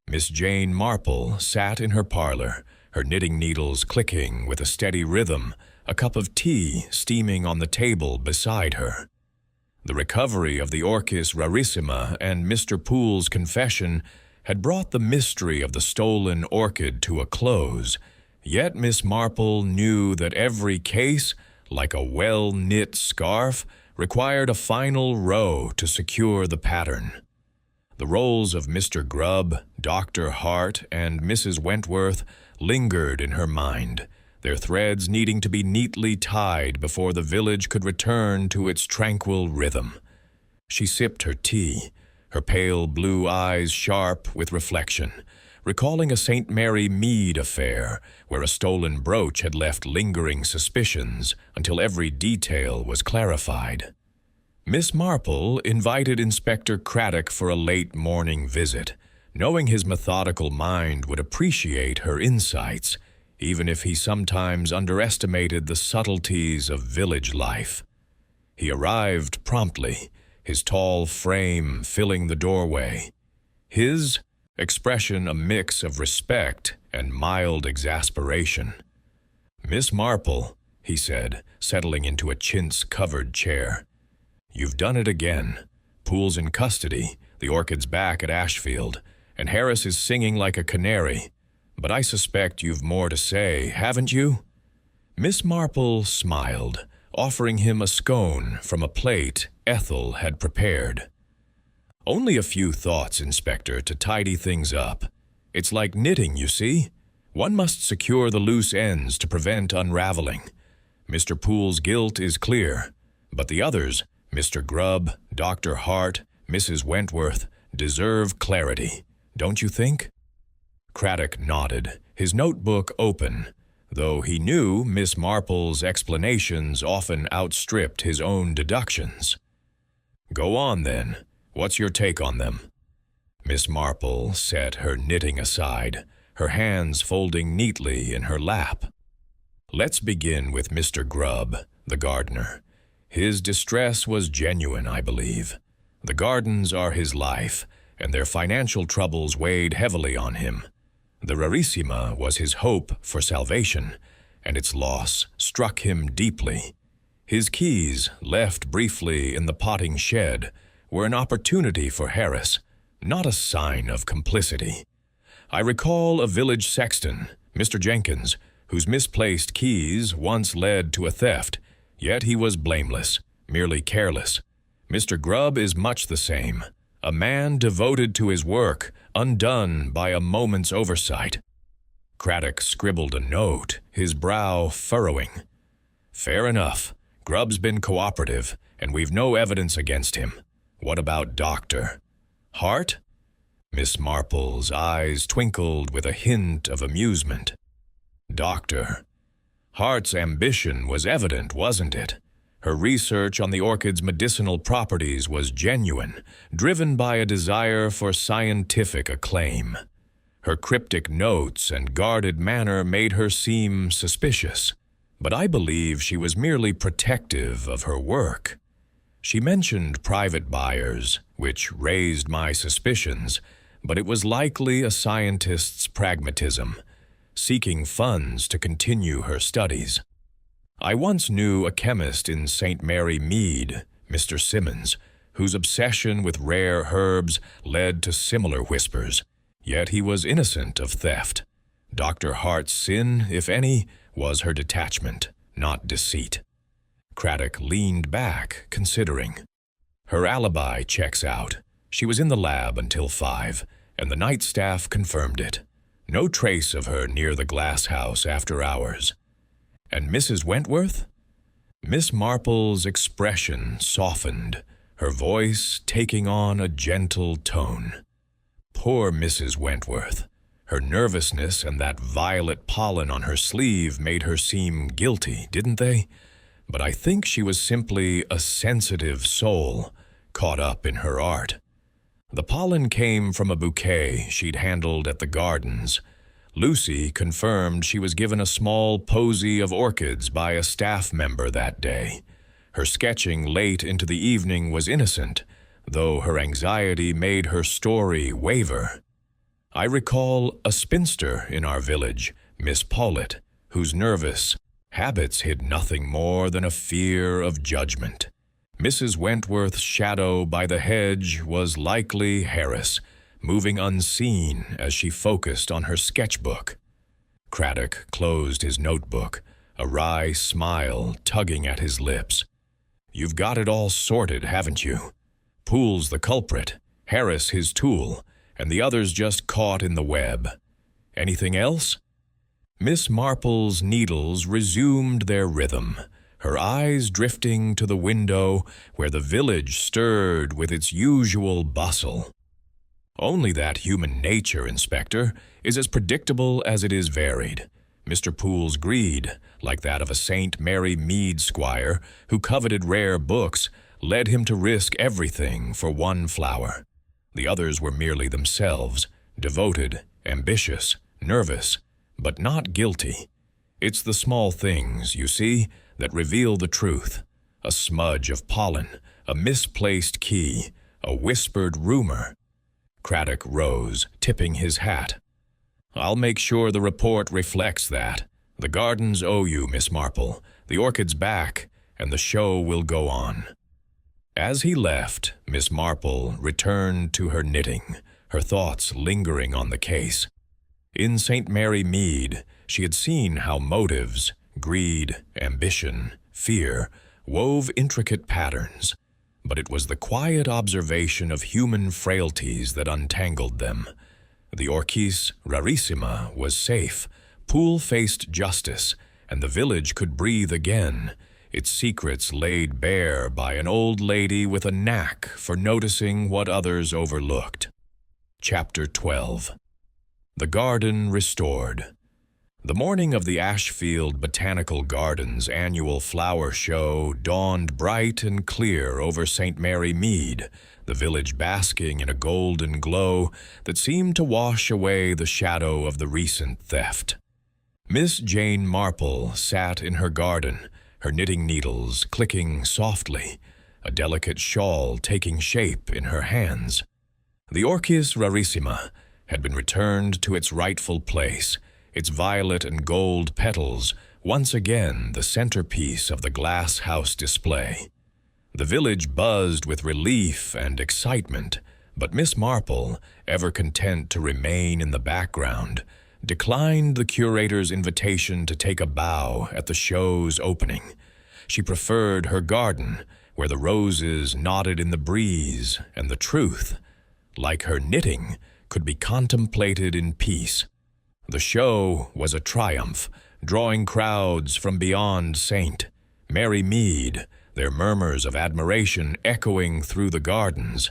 Miss Jane Marple sat in her parlor, her knitting needles clicking with a steady rhythm, a cup of tea steaming on the table beside her. The recovery of the Orchis rarissima and Mr. Poole's confession had brought the mystery of the stolen orchid to a close, yet Miss Marple knew that every case, like a well-knit scarf, required a final row to secure the pattern. The roles of Mr. Grubb, Dr. Hart, and Mrs. Wentworth lingered in her mind, their threads needing to be neatly tied before the village could return to its tranquil rhythm. She sipped her tea, her pale blue eyes sharp with reflection, recalling a St. Mary Mead affair where a stolen brooch had left lingering suspicions until every detail was clarified. Miss Marple invited Inspector Craddock for a late morning visit, knowing his methodical mind would appreciate her insights, even if he sometimes underestimated the subtleties of village life. He arrived promptly, his tall frame filling the doorway, his expression a mix of respect and mild exasperation. "Miss Marple," he said, settling into a chintz-covered chair, "you've done it again. Poole's in custody, the orchid's back at Ashfield, and Harris is singing like a canary. But I suspect you've more to say, haven't you?" Miss Marple smiled, offering him a scone from a plate Ethel had prepared. "Only a few thoughts, Inspector, to tidy things up. It's like knitting, you see. One must secure the loose ends to prevent unraveling. Mr. Poole's guilt is clear, but the others, Mr. Grubb, Dr. Hart, Mrs. Wentworth, deserve clarity, don't you think?" Craddock nodded, his notebook open, though he knew Miss Marple's explanations often outstripped his own deductions. "Go on, then. What's your take on them?" Miss Marple set her knitting aside, her hands folding neatly in her lap. "Let's begin with Mr. Grubb, the gardener. His distress was genuine, I believe. The gardens are his life, and their financial troubles weighed heavily on him. The rarissima was his hope for salvation, and its loss struck him deeply. His keys, left briefly in the potting shed, were an opportunity for Harris, not a sign of complicity. I recall a village sexton, Mr. Jenkins, whose misplaced keys once led to a theft, yet he was blameless, merely careless. Mr. Grubb is much the same, a man devoted to his work, undone by a moment's oversight." Craddock scribbled a note, his brow furrowing. "Fair enough. Grubb's been cooperative, and we've no evidence against him. What about Dr. Hart?" Miss Marple's eyes twinkled with a hint of amusement. "Dr. Hart's ambition was evident, wasn't it? Her research on the orchid's medicinal properties was genuine, driven by a desire for scientific acclaim. Her cryptic notes and guarded manner made her seem suspicious, but I believe she was merely protective of her work. She mentioned private buyers, which raised my suspicions, but it was likely a scientist's pragmatism, seeking funds to continue her studies. I once knew a chemist in St. Mary Mead, Mr. Simmons, whose obsession with rare herbs led to similar whispers, yet he was innocent of theft. Dr. Hart's sin, if any, was her detachment, not deceit." Craddock leaned back, considering. "Her alibi checks out. She was in the lab until 5, and the night staff confirmed it. No trace of her near the glass house after hours. And Mrs. Wentworth?" Miss Marple's expression softened, her voice taking on a gentle tone. "Poor Mrs. Wentworth. Her nervousness and that violet pollen on her sleeve made her seem guilty, didn't they? But I think she was simply a sensitive soul, caught up in her art. The pollen came from a bouquet she'd handled at the gardens. Lucy confirmed she was given a small posy of orchids by a staff member that day. Her sketching late into the evening was innocent, though her anxiety made her story waver. I recall a spinster in our village, Miss Paulet, whose nervous habits hid nothing more than a fear of judgment. Mrs. Wentworth's shadow by the hedge was likely Harris, moving unseen as she focused on her sketchbook. Craddock closed his notebook, a wry smile tugging at his lips. "You've got it all sorted, haven't you? Poole's the culprit, Harris his tool, and the others just caught in the web. Anything else?" Miss Marple's needles resumed their rhythm, her eyes drifting to the window where the village stirred with its usual bustle. "Only that human nature, Inspector, is as predictable as it is varied. Mr. Poole's greed, like that of a St. Mary Mead squire who coveted rare books, led him to risk everything for one flower. The others were merely themselves, devoted, ambitious, nervous, but not guilty. It's the small things, you see, that reveal the truth. A smudge of pollen, a misplaced key, a whispered rumor." Craddock rose, tipping his hat. "I'll make sure the report reflects that. The gardens owe you, Miss Marple. The orchid's back, and the show will go on." As he left, Miss Marple returned to her knitting, her thoughts lingering on the case. In St. Mary Mead, she had seen how motives, greed, ambition, fear, wove intricate patterns, but it was the quiet observation of human frailties that untangled them. The Orchis rarissima was safe, Poole faced justice, and the village could breathe again, its secrets laid bare by an old lady with a knack for noticing what others overlooked. Chapter 12. The Garden Restored. The morning of the Ashfield Botanical Garden's annual flower show dawned bright and clear over St. Mary Mead, the village basking in a golden glow that seemed to wash away the shadow of the recent theft. Miss Jane Marple sat in her garden, her knitting needles clicking softly, a delicate shawl taking shape in her hands. The Orchis rarissima had been returned to its rightful place, its violet and gold petals once again the centerpiece of the glass house display. The village buzzed with relief and excitement, but Miss Marple, ever content to remain in the background, declined the curator's invitation to take a bow at the show's opening. She preferred her garden, where the roses nodded in the breeze and the truth, like her knitting, could be contemplated in peace. The show was a triumph, drawing crowds from beyond St. Mary Mead, their murmurs of admiration echoing through the gardens.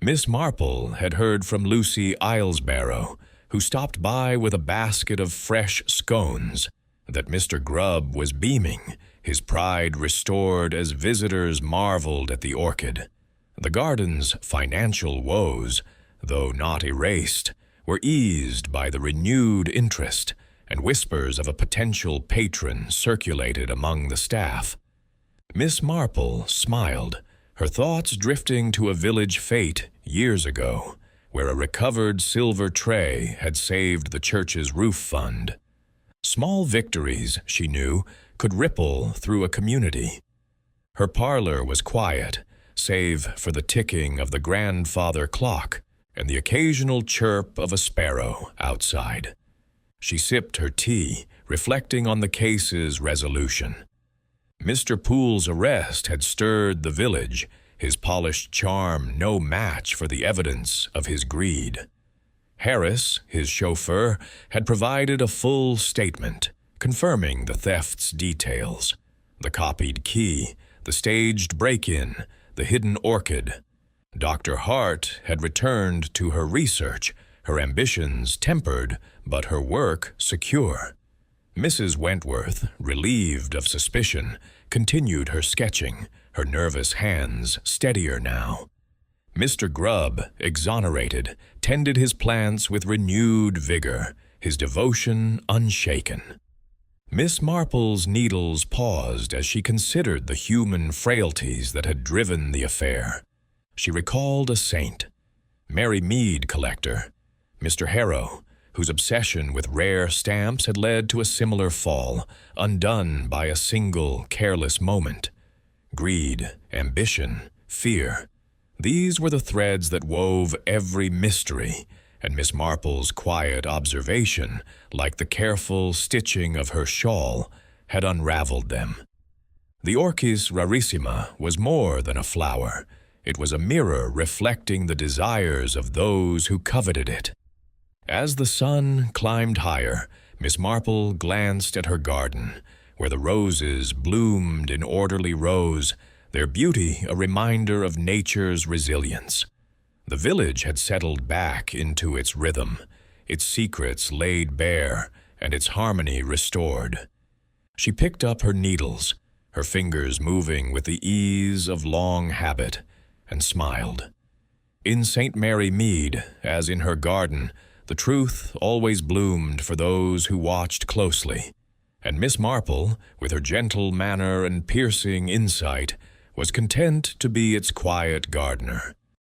Miss Marple had heard from Lucy Islesbarrow, who stopped by with a basket of fresh scones, that Mr. Grubb was beaming, his pride restored as visitors marveled at the orchid. The garden's financial woes, though not erased, were eased by the renewed interest, and whispers of a potential patron circulated among the staff. Miss Marple smiled, her thoughts drifting to a village fete years ago, where a recovered silver tray had saved the church's roof fund. Small victories, she knew, could ripple through a community. Her parlor was quiet, save for the ticking of the grandfather clock and the occasional chirp of a sparrow outside. She sipped her tea, reflecting on the case's resolution. Mr. Poole's arrest had stirred the village, his polished charm no match for the evidence of his greed. Harris, his chauffeur, had provided a full statement, confirming the theft's details: the copied key, the staged break-in, the hidden orchid. Dr. Hart had returned to her research, her ambitions tempered, but her work secure. Mrs. Wentworth, relieved of suspicion, continued her sketching, her nervous hands steadier now. Mr. Grubb, exonerated, tended his plants with renewed vigor, his devotion unshaken. Miss Marple's needles paused as she considered the human frailties that had driven the affair. She recalled a saint, Mary Mead collector, Mr. Harrow, whose obsession with rare stamps had led to a similar fall, undone by a single careless moment. Greed, ambition, fear. These were the threads that wove every mystery, and Miss Marple's quiet observation, like the careful stitching of her shawl, had unraveled them. The Orchis rarissima was more than a flower. It was a mirror reflecting the desires of those who coveted it. As the sun climbed higher, Miss Marple glanced at her garden, where the roses bloomed in orderly rows, their beauty a reminder of nature's resilience. The village had settled back into its rhythm, its secrets laid bare, and its harmony restored. She picked up her needles, her fingers moving with the ease of long habit, and smiled. In St. Mary Mead, as in her garden, the truth always bloomed for those who watched closely, and Miss Marple, with her gentle manner and piercing insight, was content to be its quiet gardener.